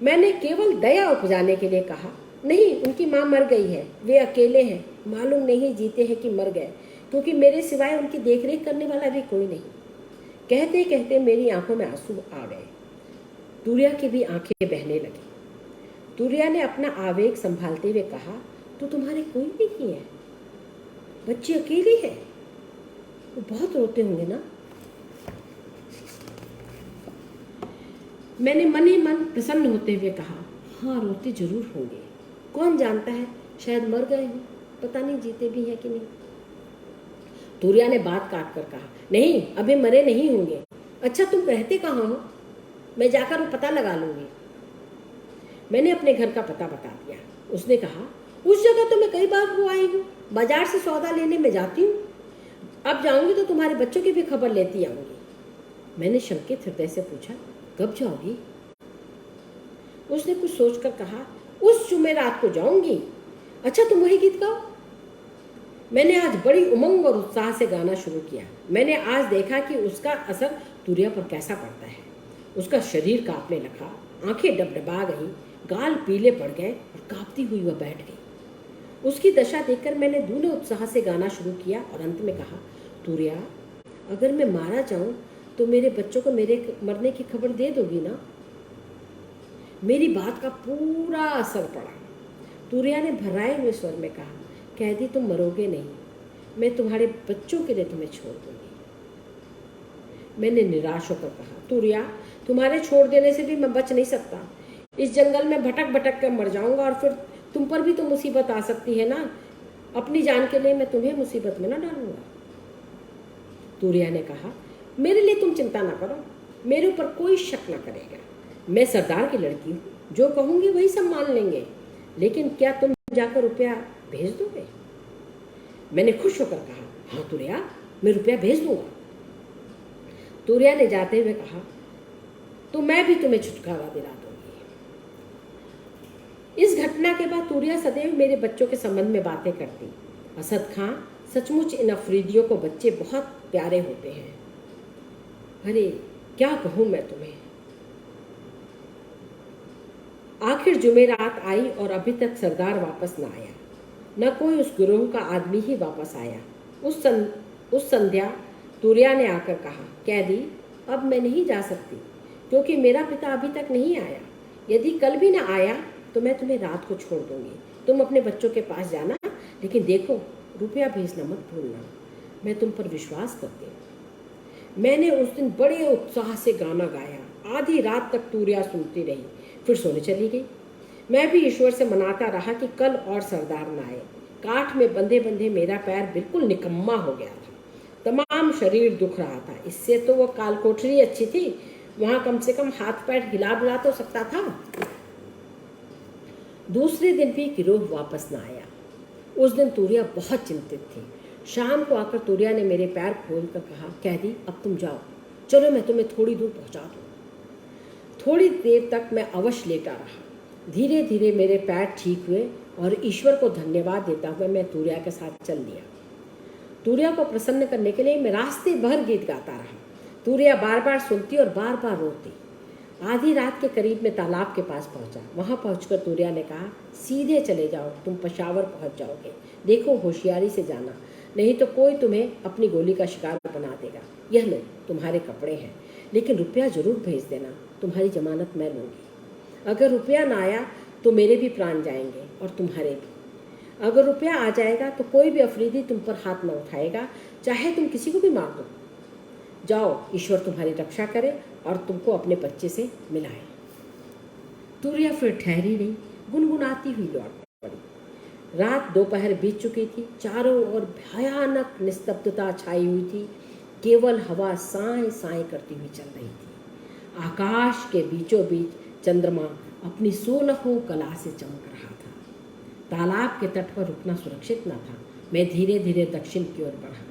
मैंने केवल दया उपजाने के लिए कहा, नहीं, उनकी माँ मर गई है, वे अकेले हैं, मालूम नहीं जीते हैं कि मर गए, क्योंकि मेरे सिवाय उनकी देखरेख करने वाला भी कोई नहीं। कहते कहते मेरी आंखों में आंसू आ गए। तूरिया की भी आंखें बहने लगी। तूरिया ने अपना आवेग संभालते हुए कहा, तो तुम्हारे कोई नहीं है, बच्ची अकेली है, वो बहुत रोते होंगे ना? मैंने मन ही मन प्रसन्न होते हुए कहा, हाँ, रोते जरूर होंगे, कौन जानता है, शायद मर गए हो, पता नहीं जीते भी हैं कि नहीं। तूरिया ने बात काट कर कहा, नहीं, अभी मरे नहीं होंगे। अच्छा, तुम रहते कहाँ हो? मैं जाकर वो पता लगा लूंगी। मैंने अपने घर का पता बता दिया। उसने कहा, उस जगह तो मैं कई बार हो आई हूँ, बाजार से सौदा लेने में जाती हूँ, अब जाऊंगी तो तुम्हारे बच्चों की भी खबर लेती आऊंगी। मैंने शंकित हृदय से पूछा, कब जाओगी? उसने कुछ सोचकर कहा, उस जुमेरात को जाऊंगी। अच्छा, तुम वही गीत गाओ। मैंने आज बड़ी उमंग और उत्साह से गाना शुरू किया। मैंने आज देखा कि उसका असर तूरिया पर कैसा पड़ता है। उसका शरीर कांपने लगा, आंखें डबडबा गई, गाल पीले पड़ गए और कांपती हुई वह बैठ गई। उसकी दशा देखकर मैंने दूने उत्साह से गाना शुरू किया और अंत में कहा, तूर्या, अगर मैं मारा जाऊं तो मेरे बच्चों को मेरे मरने की खबर दे दोगी ना? मेरी बात का पूरा असर पड़ा। तूर्या ने भर्राए हुए स्वर में कहा, कैदी, तुम मरोगे नहीं, मैं तुम्हारे बच्चों के लिए तुम्हें छोड़ दूंगी। मैंने निराश होकर कहा, तूर्या, तुम्हारे छोड़ देने से भी मैं बच नहीं सकता। इस जंगल में भटक भटक कर मर जाऊंगा और फिर तुम पर भी तो मुसीबत आ सकती है ना। अपनी जान के लिए मैं तुम्हें मुसीबत में ना डालूंगा। तूर्या ने कहा, मेरे लिए तुम चिंता ना करो, मेरे ऊपर कोई शक ना करेगा। मैं सरदार की लड़की हूँ, जो कहूँगी वही सब मान लेंगे। लेकिन क्या तुम जाकर रुपया भेज दोगे? मैंने खुश होकर कहा, हाँ तूर्या, मैं रुपया भेज दूंगा। तूर्या ने जाते हुए कहा, तो मैं भी तुम्हें छुटकारा दिला दूंगी। इस घटना के बाद तूर्या सदैव मेरे बच्चों के संबंध में बातें करती। असद खां, सचमुच इन अफरीदियों को बच्चे बहुत प्यारे होते हैं। अरे क्या कहूँ मैं तुम्हें। आखिर जुमेरात आई और अभी तक सरदार वापस न आया, न कोई उस गिरोह का आदमी ही वापस आया। उस संध्या तूर्या ने आकर कहा, कैदी, अब मैं नहीं जा सकती क्योंकि मेरा पिता अभी तक नहीं आया। यदि कल भी ना आया तो मैं तुम्हें रात को छोड़ दूंगी। तुम अपने बच्चों के पास जाना, लेकिन देखो रुपया भेजना मत भूलना। मैं तुम पर विश्वास करती हूँ। मैंने उस दिन बड़े उत्साह से गाना गाया। आधी रात तक तूर्या सुनती रही, फिर सोने चली गई। मैं भी ईश्वर से मनाता रहा कि कल और सरदार न आए। काठ में बंधे बंधे मेरा पैर बिल्कुल निकम्मा हो गया था। तमाम शरीर दुख रहा था। इससे तो वो कालकोठरी अच्छी थी, वहां कम से कम हाथ पैर हिला डुला तो सकता था। दूसरे दिन भी गिरोह वापस न आया। उस दिन तूर्या बहुत चिंतित थी। शाम को आकर तूर्या ने मेरे पैर खोलकर कहा, कैदी, अब तुम जाओ, चलो मैं तुम्हें थोड़ी दूर पहुंचा दूँ। थोड़ी देर तक मैं अवश्य लेटा रहा। धीरे धीरे मेरे पैर ठीक हुए और ईश्वर को धन्यवाद देता हुआ मैं तूर्या के साथ चल दिया। तूर्या को प्रसन्न करने के लिए मैं रास्ते भर गीत गाता रहा। तूर्या बार बार सुनती और बार बार रोती। आधी रात के करीब मैं तालाब के पास पहुंचा। वहां पहुंचकर तूर्या ने कहा, सीधे चले जाओ, तुम पेशावर पहुंच जाओगे। देखो होशियारी से जाना, नहीं तो कोई तुम्हें अपनी गोली का शिकार बना देगा। यह लो, तुम्हारे कपड़े हैं, लेकिन रुपया जरूर भेज देना, तुम्हारी जमानत मैं लूँगी। अगर रुपया ना आया तो मेरे भी प्राण जाएंगे और तुम्हारे भी। अगर रुपया आ जाएगा तो कोई भी अफरीदी तुम पर हाथ न उठाएगा, चाहे तुम किसी को भी मार दो। जाओ, ईश्वर तुम्हारी रक्षा करे और तुमको अपने बच्चे से मिलाए। तूर्या फिर ठहरी नहीं, गुनगुनाती हुई लौट पड़ी। रात दोपहर बीत चुकी थी। चारों ओर भयानक निस्तब्धता छाई हुई थी। केवल हवा साए साए करती हुई चल रही थी। आकाश के बीचों बीच चंद्रमा अपनी सोलहों कला से चमक रहा था। तालाब के तट पर रुकना सुरक्षित न था। मैं धीरे धीरे दक्षिण की ओर बढ़ा।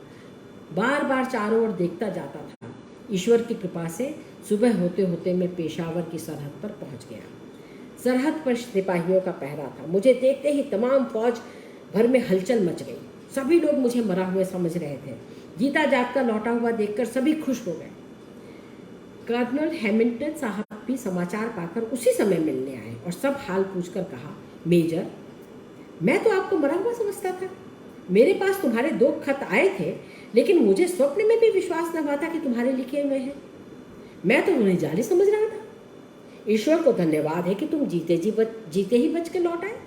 बार बार चारों ओर देखता जाता था। ईश्वर की कृपा से सुबह होते होते मैं पेशावर की सरहद पर पहुंच गया। सरहद पर सिपाहियों का पहरा था। मुझे देखते ही तमाम फौज भर में हलचल मच गई। सभी लोग मुझे मरा हुआ समझ रहे थे। जीता जागता लौटा हुआ देखकर सभी खुश हो गए। कर्नल हैमिल्टन साहब भी समाचार पाकर उसी समय मिलने आए और सब हाल पूछकर कहा, मेजर, मैं तो आपको मरा हुआ समझता था। मेरे पास तुम्हारे 2 खत आए थे, लेकिन मुझे स्वप्न में भी विश्वास न हुआ था कि तुम्हारे लिखे हुए हैं। मैं तो उन्हें जाली समझ रहा था। ईश्वर को धन्यवाद है कि तुम जीते ही बच के लौट आए।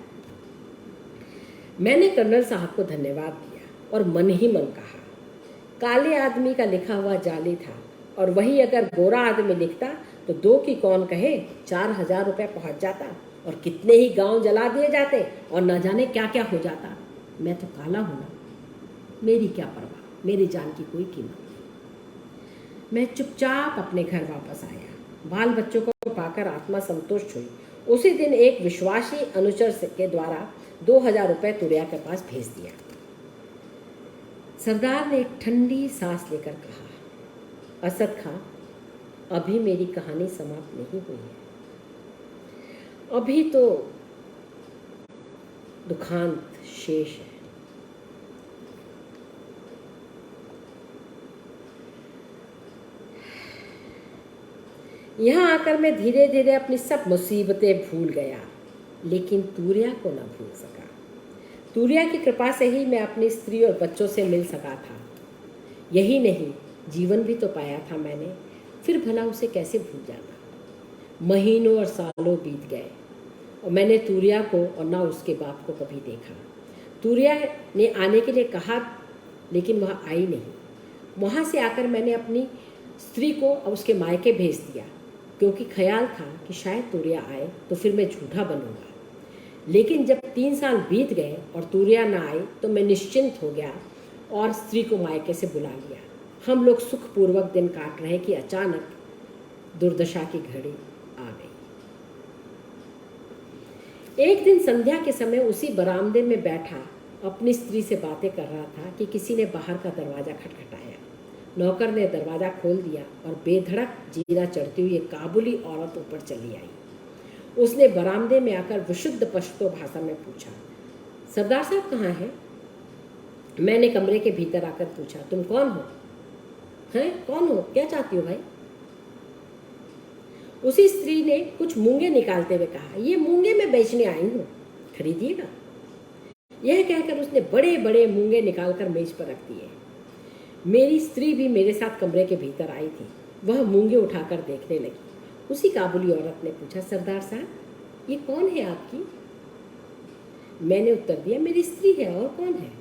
मैंने कर्नल साहब को धन्यवाद दिया और मन ही मन कहा, काले आदमी का लिखा हुआ जाली था, और वही अगर गोरा आदमी लिखता तो 2 की कौन कहे 4000 रुपये पहुँच जाता और कितने ही गांव जला दिए जाते और न जाने क्या क्या हो जाता। मैं तो काला हूँ ना, मेरी क्या परवाह, मेरी जान की कोई कीमत नहीं। मैं चुपचाप अपने घर वापस आया। बाल बच्चों को पाकर आत्मा संतुष्ट हुई। उसी दिन एक विश्वासी अनुचर के द्वारा 2000 रुपये तूर्या के पास भेज दिया। सरदार ने एक ठंडी सांस लेकर कहा, असद खां, अभी मेरी कहानी समाप्त नहीं हुई है। अभी तो दुखांत शेष है। यहाँ आकर मैं धीरे धीरे अपनी सब मुसीबतें भूल गया, लेकिन तूर्या को न भूल सका। तूरिया की कृपा से ही मैं अपनी स्त्री और बच्चों से मिल सका था। यही नहीं, जीवन भी तो पाया था मैंने, फिर भला उसे कैसे भूल जाना। महीनों और सालों बीत गए और मैंने तूरिया को और ना उसके बाप को कभी देखा। तूरिया ने आने के लिए कहा, लेकिन वह आई नहीं। वहाँ से आकर मैंने अपनी स्त्री को और उसके मायके भेज दिया, क्योंकि ख्याल था कि शायद तूरिया आए तो फिर मैं झूठा बनूंगा। लेकिन जब 3 साल बीत गए और तूरिया ना आई तो मैं निश्चिंत हो गया और स्त्री को मायके से बुला लिया। हम लोग सुखपूर्वक दिन काट रहे कि अचानक दुर्दशा की घड़ी आ गई। एक दिन संध्या के समय उसी बरामदे में बैठा अपनी स्त्री से बातें कर रहा था कि किसी ने बाहर का दरवाज़ा खटखटाया। नौकर ने दरवाज़ा खोल दिया और बेधड़क जीना चढ़ती हुई एक काबुली औरत ऊपर चली आई। उसने बरामदे में आकर विशुद्ध पश्तो भाषा में पूछा, सरदार साहब कहाँ हैं? मैंने कमरे के भीतर आकर पूछा, तुम कौन हो? हैं, कौन हो? क्या चाहती हो भाई? उसी स्त्री ने कुछ मूंगे निकालते हुए कहा, ये मूंगे मैं बेचने आई हूँ, खरीदिएगा। यह कहकर उसने बड़े बड़े मूंगे निकालकर मेज पर रख दिए। मेरी स्त्री भी मेरे साथ कमरे के भीतर आई थी। वह मूंगे उठाकर देखने लगी। उसी काबुली औरत ने पूछा, सरदार साहब, ये कौन है आपकी? मैंने उत्तर दिया, मेरी स्त्री है, और कौन है?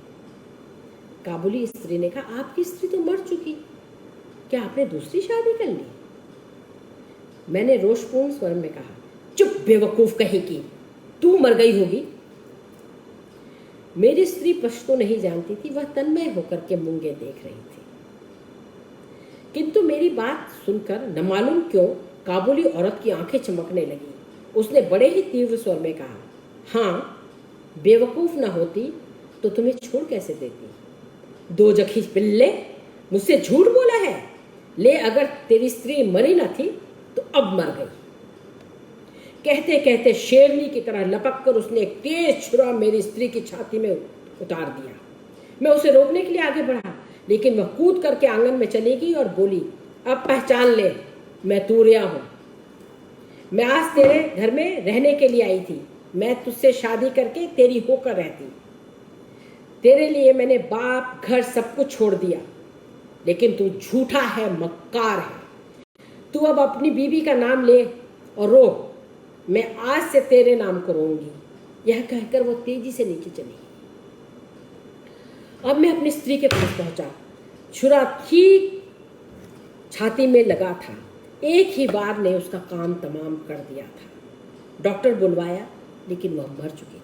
काबुली स्त्री ने कहा, आपकी स्त्री तो मर चुकी, क्या आपने दूसरी शादी कर ली? मैंने रोषपूर्ण स्वर में कहा, चुप बेवकूफ कहेगी, तू मर गई होगी। मेरी स्त्री पश्तो नहीं जानती थी, वह तन्मय होकर के मूंगे देख रही थी। किंतु मेरी बात सुनकर न मालूम क्यों काबुली औरत की आंखें चमकने लगी। उसने बड़े ही तीव्र स्वर में कहा, हाँ, बेवकूफ ना होती तो तुम्हें छोड़ कैसे देती? दो जखी पिल्ले, मुझसे झूठ बोला है। ले, अगर तेरी स्त्री मरी न थी तो अब मर गई। कहते कहते शेरनी की तरह लपक कर उसने एक तेज छुरा मेरी स्त्री की छाती में उतार दिया। मैं उसे रोकने के लिए आगे बढ़ा, लेकिन वह कूद करके आंगन में चली गई और बोली, अब पहचान ले, मैं तूरिया हूँ। मैं आज तेरे घर में रहने के लिए आई थी। मैं तुझसे शादी करके तेरी होकर रहती। तेरे लिए मैंने बाप घर सब कुछ छोड़ दिया, लेकिन तू झूठा है, मक्कार है। तू अब अपनी बीवी का नाम ले और रो, मैं आज से तेरे नाम को रोऊंगी। यह कहकर वो तेजी से नीचे चली। अब मैं अपनी स्त्री के पास पहुंचा। छुरा ठीक छाती में लगा था। एक ही बार ने उसका काम तमाम कर दिया था। डॉक्टर बुलवाया, लेकिन वह मर चुकी थी।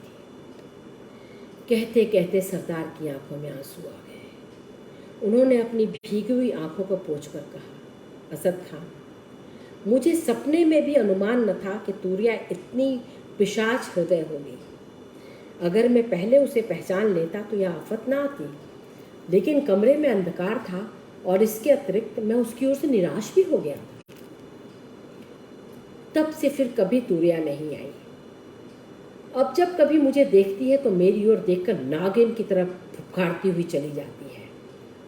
कहते कहते सरदार की आंखों में आंसू आ गए। उन्होंने अपनी भीगी हुई आंखों को पोंछकर कहा, असद खां, मुझे सपने में भी अनुमान न था कि तूरिया इतनी पिशाच हृदय होगी। अगर मैं पहले उसे पहचान लेता तो यह आफत ना आती, लेकिन कमरे में अंधकार था और इसके अतिरिक्त मैं उसकी ओर से निराश भी हो गया। तब से फिर कभी तूरिया नहीं आई। अब जब कभी मुझे देखती है तो मेरी ओर देखकर नागिन की तरह फुफकारती हुई चली जाती है।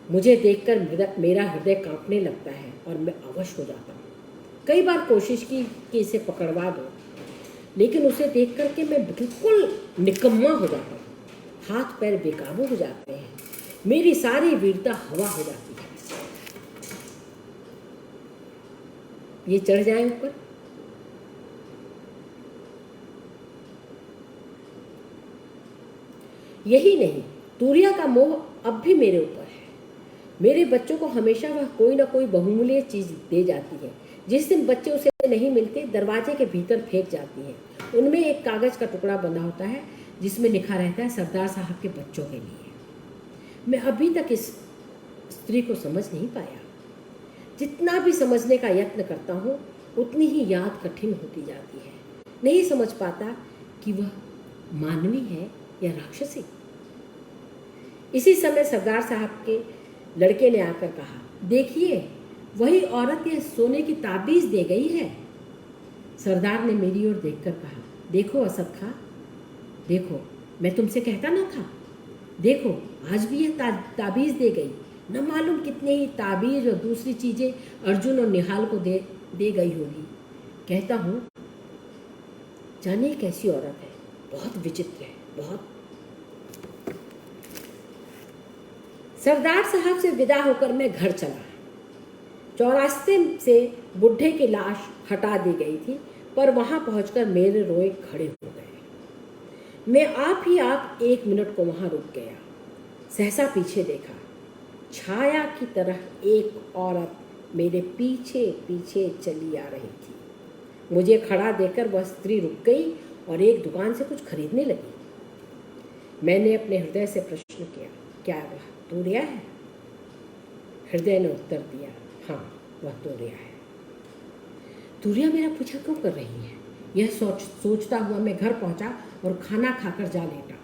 मुझे देखकर मेरा हृदय कांपने लगता है और मैं अवश हो जाता हूँ। कई बार कोशिश की कि इसे पकड़वा दो, लेकिन उसे देख करके मैं बिल्कुल निकम्मा हो जाता हूँ। हाथ पैर बेकाबू हो जाते हैं, मेरी सारी वीरता हवा हो जाती है। ये चढ़ जाए ऊपर। यही नहीं, तूरिया का मोह अब भी मेरे ऊपर है। मेरे बच्चों को हमेशा वह कोई ना कोई बहुमूल्य चीज दे जाती है। जिस दिन बच्चे उसे नहीं मिलते, दरवाजे के भीतर फेंक जाती है। उनमें एक कागज का टुकड़ा बंधा होता है जिसमें लिखा रहता है, सरदार साहब के बच्चों के लिए। मैं अभी तक इस स्त्री को समझ नहीं पाया। जितना भी समझने का यत्न करता हूँ, उतनी ही याद कठिन होती जाती है। नहीं समझ पाता कि वह मानवी है या राक्षसी। इसी समय सरदार साहब के लड़के ने आकर कहा, देखिए, वही औरत ये सोने की ताबीज दे गई है। सरदार ने मेरी ओर देखकर कहा, देखो असद खां, देखो, मैं तुमसे कहता ना था, देखो आज भी यह ताबीज दे गई। न मालूम कितने ही ताबीज और दूसरी चीजें अर्जुन और निहाल को दे गई होगी। कहता हूँ, जानिए कैसी औरत है, बहुत विचित्र है, बहुत। सरदार साहब से विदा होकर मैं घर चला। चौरास्ते से बुढ़े की लाश हटा दी गई थी, पर वहां पहुंचकर मेरे रोए खड़े हो गए। मैं आप ही आप 1 मिनट को वहां रुक गया। सहसा पीछे देखा। छाया की तरह एक औरत मेरे पीछे पीछे चली आ रही थी। मुझे खड़ा देखकर वह स्त्री रुक गई और एक दुकान से कुछ खरीदने लगी। मैंने अपने हृदय से प्रश्न किया, क्या वह तूरिया है? हृदय ने उत्तर दिया, हाँ वह तूरिया है। तूरिया मेरा पीछा क्यों कर रही है? यह सोचता हुआ मैं घर पहुंचा और खाना खाकर जा लेटा।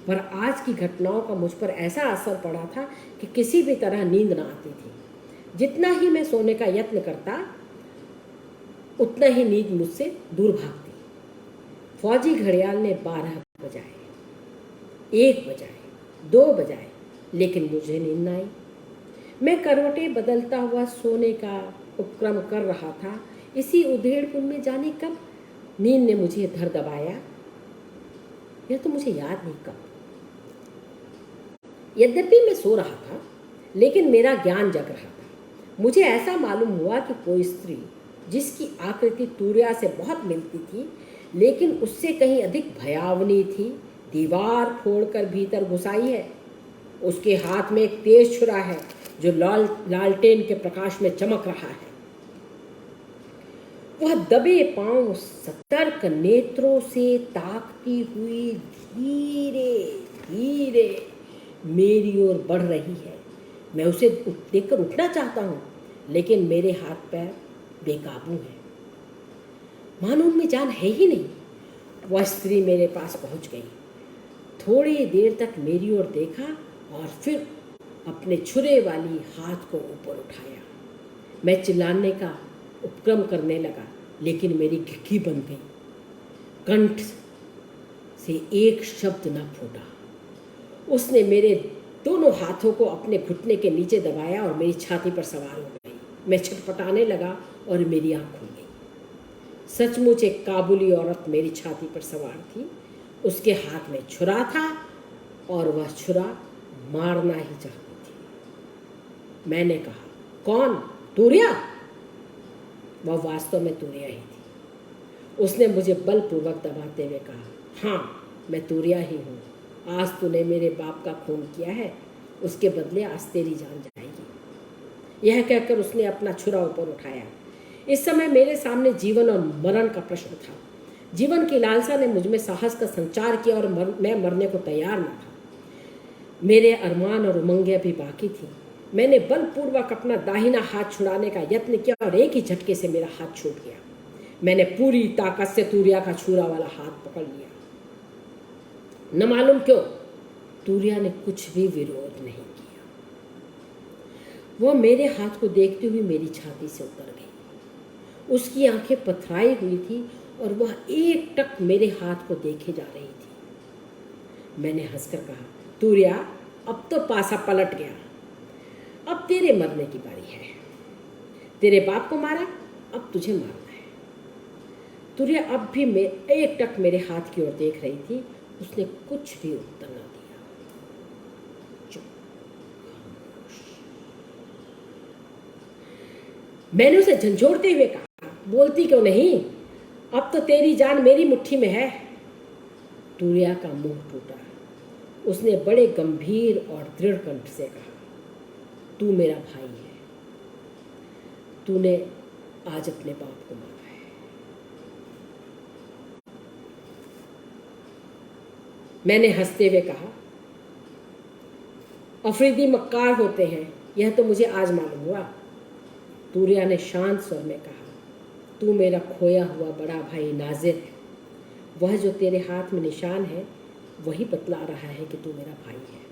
पर आज की घटनाओं का मुझ पर ऐसा असर पड़ा था कि किसी भी तरह नींद न आती थी। जितना ही मैं सोने का यत्न करता, उतना ही नींद मुझसे दूर भागती। फौजी घड़ियाल ने 12 बजाए, 1 बजाए, 2 बजाए, लेकिन मुझे नींद न आई। मैं करवटें बदलता हुआ सोने का उपक्रम कर रहा था। इसी उधेड़पुर में जाने कब नींद ने मुझे धर दबाया, यह तो मुझे याद नहीं कब। यद्यपि मैं सो रहा था, लेकिन मेरा ज्ञान जग रहा था। मुझे ऐसा मालूम हुआ कि कोई स्त्री, जिसकी आकृति तूरिया से बहुत मिलती थी, लेकिन उससे कहीं अधिक भयावनी थी, दीवार फोड़कर भीतर घुस आई है। उसके हाथ में एक तेज छुरा है जो लालटेन के प्रकाश में चमक रहा है। वह दबे पांव सतर्क नेत्रों से ताकती हुई धीरे धीरे मेरी ओर बढ़ रही है। मैं उसे देखकर उठना चाहता हूँ, लेकिन मेरे हाथ पैर बेकाबू हैं, मानो उनमें जान है ही नहीं। वह स्त्री मेरे पास पहुंच गई, थोड़ी देर तक मेरी ओर देखा और फिर अपने छुरे वाली हाथ को ऊपर उठाया। मैं चिल्लाने का उपक्रम करने लगा, लेकिन मेरी घिघी बंद गई। कंठ से एक शब्द न फूटा। उसने मेरे दोनों हाथों को अपने घुटने के नीचे दबाया और मेरी छाती पर सवार हो गई। मैं छटपटाने लगा और मेरी आँख खुल गई। सचमुच एक काबुली औरत मेरी छाती पर सवार थी। उसके हाथ में छुरा था और वह छुरा मारना ही चाहती थी। मैंने कहा, कौन? तूरिया? वह वास्तव में तूरिया ही थी। उसने मुझे बलपूर्वक दबाते हुए कहा, हाँ मैं तूरिया ही हूँ। आज तूने मेरे बाप का खून किया है, उसके बदले आज तेरी जान जाएगी। यह कहकर उसने अपना छुरा ऊपर उठाया। इस समय मेरे सामने जीवन और मरण का प्रश्न था। जीवन की लालसा ने मुझमें साहस का संचार किया और मैं मरने को तैयार न था। मेरे अरमान और उमंगें अभी बाकी थी। मैंने बलपूर्वक अपना दाहिना हाथ छुड़ाने का यत्न किया और एक ही झटके से मेरा हाथ छूट गया। मैंने पूरी ताकत से तूरिया का छुरा वाला हाथ पकड़ लिया। न मालूम क्यों तूरिया ने कुछ भी विरोध नहीं किया। वह मेरे हाथ को देखते हुए मेरी छाती से उतर गई। उसकी आंखें पथराई हुई थी और वह एक टक मेरे हाथ को देखे जा रही थी। मैंने हंसकर कहा, तूरिया अब तो पासा पलट गया, अब तेरे मरने की बारी है। तेरे बाप को मारा, अब तुझे मारना है। तूरिया अब भी एक टक मेरे हाथ की ओर देख रही थी। उसने कुछ भी उत्तर न दिया। चुप। मैंने उसे झंझोड़ते हुए कहा, बोलती क्यों नहीं? अब तो तेरी जान मेरी मुट्ठी में है। तूरिया का मुंह टूटा। उसने बड़े गंभीर और दृढ़ कंठ से कहा, तू मेरा भाई है। तूने आज अपने बाप को मारा है। मैंने हंसते हुए कहा, अफरीदी मक्कार होते हैं, यह तो मुझे आज मालूम हुआ। तूरिया ने शांत स्वर में कहा, तू मेरा खोया हुआ बड़ा भाई नाजिर है। वह जो तेरे हाथ में निशान है, वही बतला रहा है कि तू मेरा भाई है।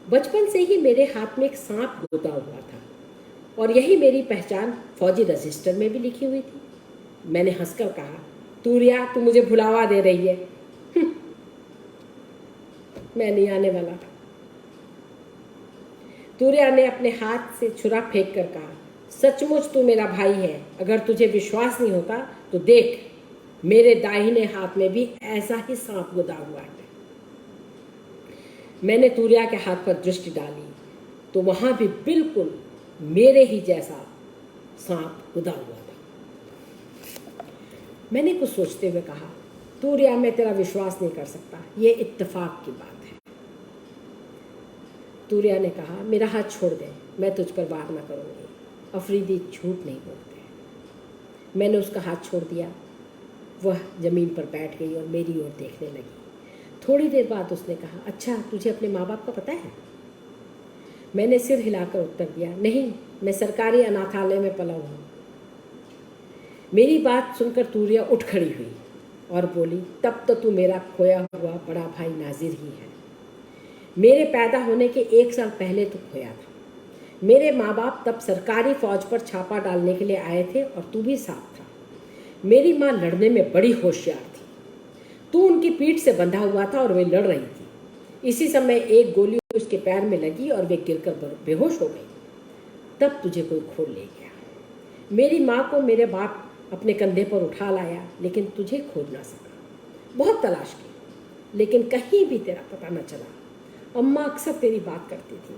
बचपन से ही मेरे हाथ में एक सांप गोता हुआ था और यही मेरी पहचान फौजी रजिस्टर में भी लिखी हुई थी। मैंने हंसकर कहा, तूरिया तू मुझे भुलावा दे रही है। मैं नहीं आने वाला। तूरिया ने अपने हाथ से छुरा फेंक कर कहा, सचमुच तू मेरा भाई है। अगर तुझे विश्वास नहीं होता तो देख, मेरे दाहिने हाथ में भी ऐसा ही सांप गुदा हुआ है। मैंने तूरिया के हाथ पर दृष्टि डाली तो वहां भी बिल्कुल मेरे ही जैसा सांप कूदा हुआ था। मैंने कुछ सोचते हुए कहा, तूरिया, मैं तेरा विश्वास नहीं कर सकता, ये इत्तेफाक की बात है। तूरिया ने कहा, मेरा हाथ छोड़ दे, मैं तुझ पर वार न करूंगी। अफरीदी झूठ नहीं बोलते। मैंने उसका हाथ छोड़ दिया। वह जमीन पर बैठ गई और मेरी ओर देखने लगी। थोड़ी देर बाद उसने कहा, अच्छा, तुझे अपने माँ बाप का पता है? मैंने सिर हिलाकर उत्तर दिया, नहीं, मैं सरकारी अनाथालय में पला हूँ। मेरी बात सुनकर तूरिया उठ खड़ी हुई और बोली, तब तो तू मेरा खोया हुआ बड़ा भाई नाजिर ही है। मेरे पैदा होने के 1 साल पहले तू खोया था। मेरे माँ बाप तब सरकारी फौज पर छापा डालने के लिए आए थे और तू भी साथ था। मेरी माँ लड़ने में बड़ी होशियार थी। तू उनकी पीठ से बंधा हुआ था और वे लड़ रही थी। इसी समय एक गोली उसके पैर में लगी और वे गिरकर बेहोश हो गई। तब तुझे कोई खोल ले गया। मेरी माँ को मेरे बाप अपने कंधे पर उठा लाया, लेकिन तुझे खोज ना सका। बहुत तलाश की, लेकिन कहीं भी तेरा पता न चला। अम्मा अक्सर तेरी बात करती थी,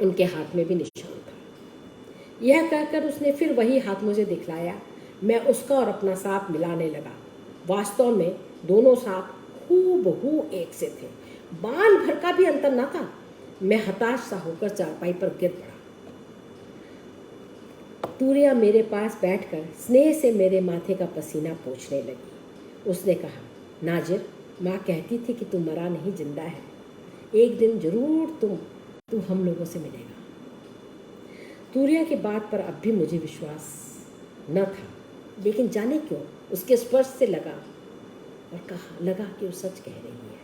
उनके हाथ में भी निशान था। यह कहकर उसने फिर वही हाथ मुझे दिखलाया। मैं उसका और अपना सांप मिलाने लगा। वास्तव में दोनों सांप हूबहू एक से थे, बाल भर का भी अंतर न था। मैं हताश सा होकर चारपाई पर गिर पड़ा। तूरिया मेरे पास बैठकर स्नेह से मेरे माथे का पसीना पोंछने लगी। उसने कहा, नाजिर, माँ कहती थी कि तू मरा नहीं, जिंदा है। एक दिन जरूर तू हम लोगों से मिलेगा। तूरिया की बात पर अब भी मुझे विश्वास न था, लेकिन जाने क्यों उसके स्पर्श से लगा कि वो सच कह रही है।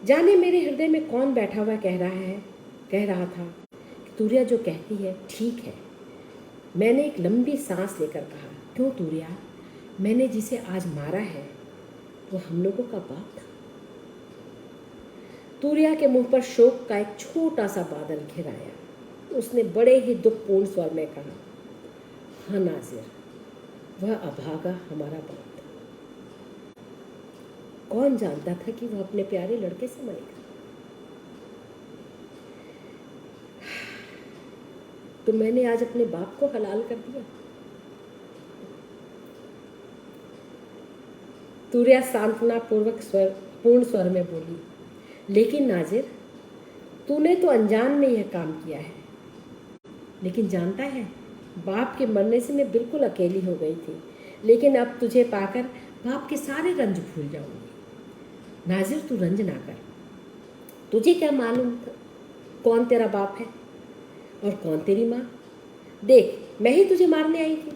जाने मेरे हृदय में कौन बैठा हुआ कह रहा था कि तूरिया जो कहती है ठीक है। मैंने एक लंबी सांस लेकर कहा, क्यों तूरिया, मैंने जिसे आज मारा है वो हम लोगों का बाप था। तूरिया के मुंह पर शोक का एक छोटा सा बादल घिर आया। उसने बड़े ही दुखपूर्ण स्वर में कहा, हाँ नाजिर, वह अभागा हमारा बाप था। कौन जानता था कि वह अपने प्यारे लड़के से मरेगा। तो मैंने आज अपने बाप को हलाल कर दिया। तूरिया सांत्वना पूर्ण स्वर में बोली, लेकिन नाजिर, तूने तो अनजान में यह काम किया है। लेकिन जानता है, बाप के मरने से मैं बिल्कुल अकेली हो गई थी, लेकिन अब तुझे पाकर बाप के सारे रंज भूल जाऊंगी। नाजिर, तू रंज ना कर। तुझे क्या मालूम कौन तेरा बाप है और कौन तेरी माँ। देख, मैं ही तुझे मारने आई थी।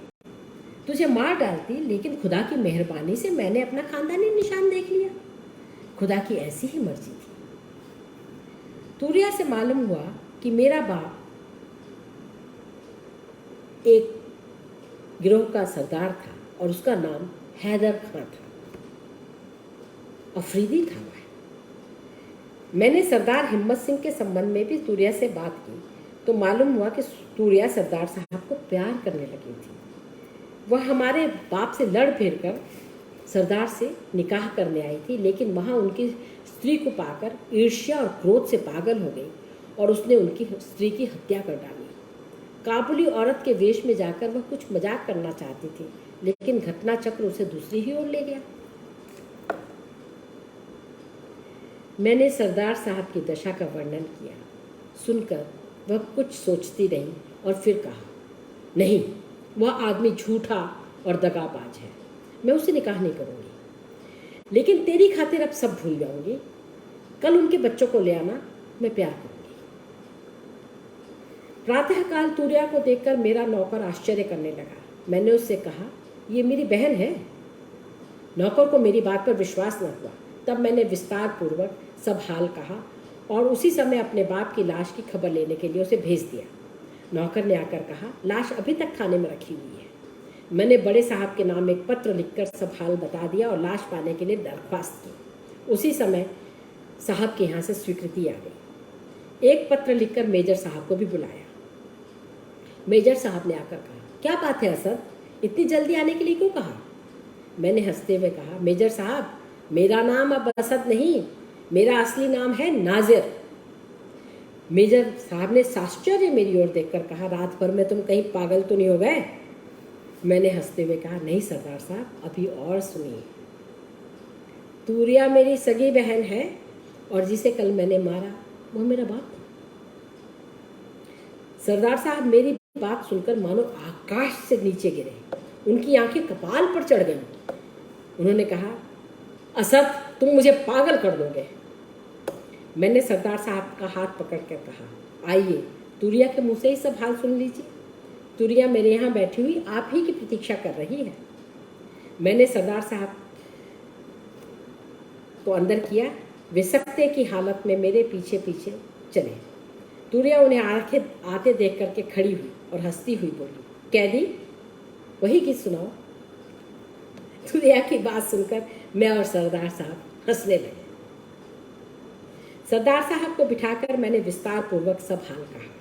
तुझे मार डालती, लेकिन खुदा की मेहरबानी से मैंने अपना खानदानी निशान देख लिया। खुदा की ऐसी ही मर्जी थी। तूरिया से मालूम हुआ कि मेरा बाप एक गिरोह का सरदार था और उसका नाम हैदर खां था। अफरीदी था वह। मैंने सरदार हिम्मत सिंह के संबंध में भी तूरिया से बात की तो मालूम हुआ कि तूरिया सरदार साहब को प्यार करने लगी थी। वह हमारे बाप से लड़ फिर कर सरदार से निकाह करने आई थी, लेकिन वहाँ उनकी स्त्री को पाकर ईर्ष्या और क्रोध से पागल हो गई और उसने उनकी स्त्री की हत्या कर डाली। काबुली औरत के वेश में जाकर वह कुछ मजाक करना चाहती थी, लेकिन घटना चक्र उसे दूसरी ही ओर ले गया। मैंने सरदार साहब की दशा का वर्णन किया। सुनकर वह कुछ सोचती रही और फिर कहा, नहीं, वह आदमी झूठा और दगाबाज है। मैं उससे निकाह नहीं करूँगी, लेकिन तेरी खातिर अब सब भूल जाऊंगी। कल उनके बच्चों को ले आना, मैं प्यार करूँगी। प्रातःकाल तूरिया को देखकर मेरा नौकर आश्चर्य करने लगा। मैंने उससे कहा, ये मेरी बहन है। नौकर को मेरी बात पर विश्वास न हुआ। तब मैंने विस्तार पूर्वक सब हाल कहा और उसी समय अपने बाप की लाश की खबर लेने के लिए उसे भेज दिया। नौकर ने आकर कहा, लाश अभी तक थाने में रखी हुई है। मैंने बड़े साहब के नाम एक पत्र लिखकर सब हाल बता दिया और लाश पाने के लिए दरख्वास्त की। उसी समय साहब के यहाँ से स्वीकृति आ गई। एक पत्र लिखकर मेजर साहब को भी बुलाया। मेजर साहब ने आकर कहा, क्या बात है असद, इतनी जल्दी आने के लिए क्यों कहा? मैंने हंसते हुए कहा, मेजर साहब, मेरा नाम अब असद नहीं, मेरा असली नाम है नाजिर। मेजर साहब ने साश्चर्य मेरी ओर देखकर कहा, रात भर में तुम कहीं पागल तो नहीं हो गए? मैंने हंसते हुए कहा, नहीं सरदार साहब, अभी और सुनिए। तूरिया मेरी सगी बहन है और जिसे कल मैंने मारा वो मेरा बाप था। सरदार साहब मेरी बात सुनकर मानो आकाश से नीचे गिरे। उनकी आंखें कपाल पर चढ़ गईं। उन्होंने कहा, असद, तुम मुझे पागल कर दोगे। मैंने सरदार साहब का हाथ पकड़कर कहा, आइए तूरिया के मुंह से ही सब हाल सुन लीजिए। तूरिया मेरे यहाँ बैठी हुई आप ही की प्रतीक्षा कर रही है। मैंने सरदार साहब को अंदर किया। वे सख्ते की हालत में मेरे पीछे पीछे चले। तूरिया उन्हें आते देख करके खड़ी हुई और हंसती हुई बोली, कैदी, वही गीत सुनाओ। तूरिया की बात सुनकर मैं और सरदार साहब हंसने लगे। सरदार साहब को बिठाकर मैंने विस्तार पूर्वक सब हाल कहा।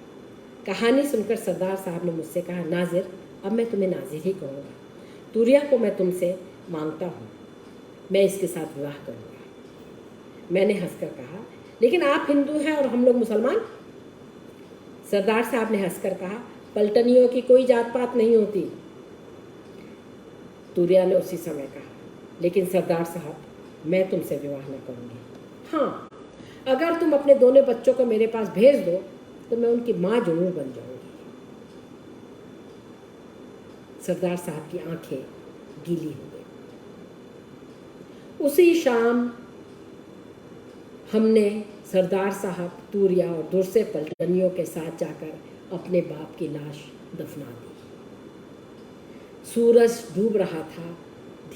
कहानी सुनकर सरदार साहब ने मुझसे कहा, नाजिर, अब मैं तुम्हें नाजिर ही कहूँगा। तूरिया को मैं तुमसे मांगता हूँ, मैं इसके साथ विवाह करूँगा। मैंने हंसकर कहा, लेकिन आप हिंदू हैं और हम लोग मुसलमान। सरदार साहब ने हंसकर कहा, पलटनियों की कोई जात पात नहीं होती। तूरिया ने उसी समय कहा, लेकिन सरदार साहब, मैं तुमसे विवाह न करूँगी। हाँ, अगर तुम अपने दोनों बच्चों को मेरे पास भेज दो तो मैं उनकी माँ जरूर बन जाऊंगी। सरदार साहब की आंखें गीली हो गई। उसी शाम हमने सरदार साहब, तूरिया और दूसरे पलटनियों के साथ जाकर अपने बाप की लाश दफना दी। सूरज डूब रहा था,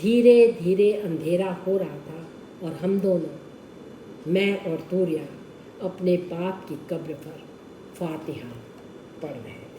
धीरे धीरे अंधेरा हो रहा था और हम दोनों, मैं और तूरिया, अपने बाप की कब्र पर फातिहा पढ़ रहे थे।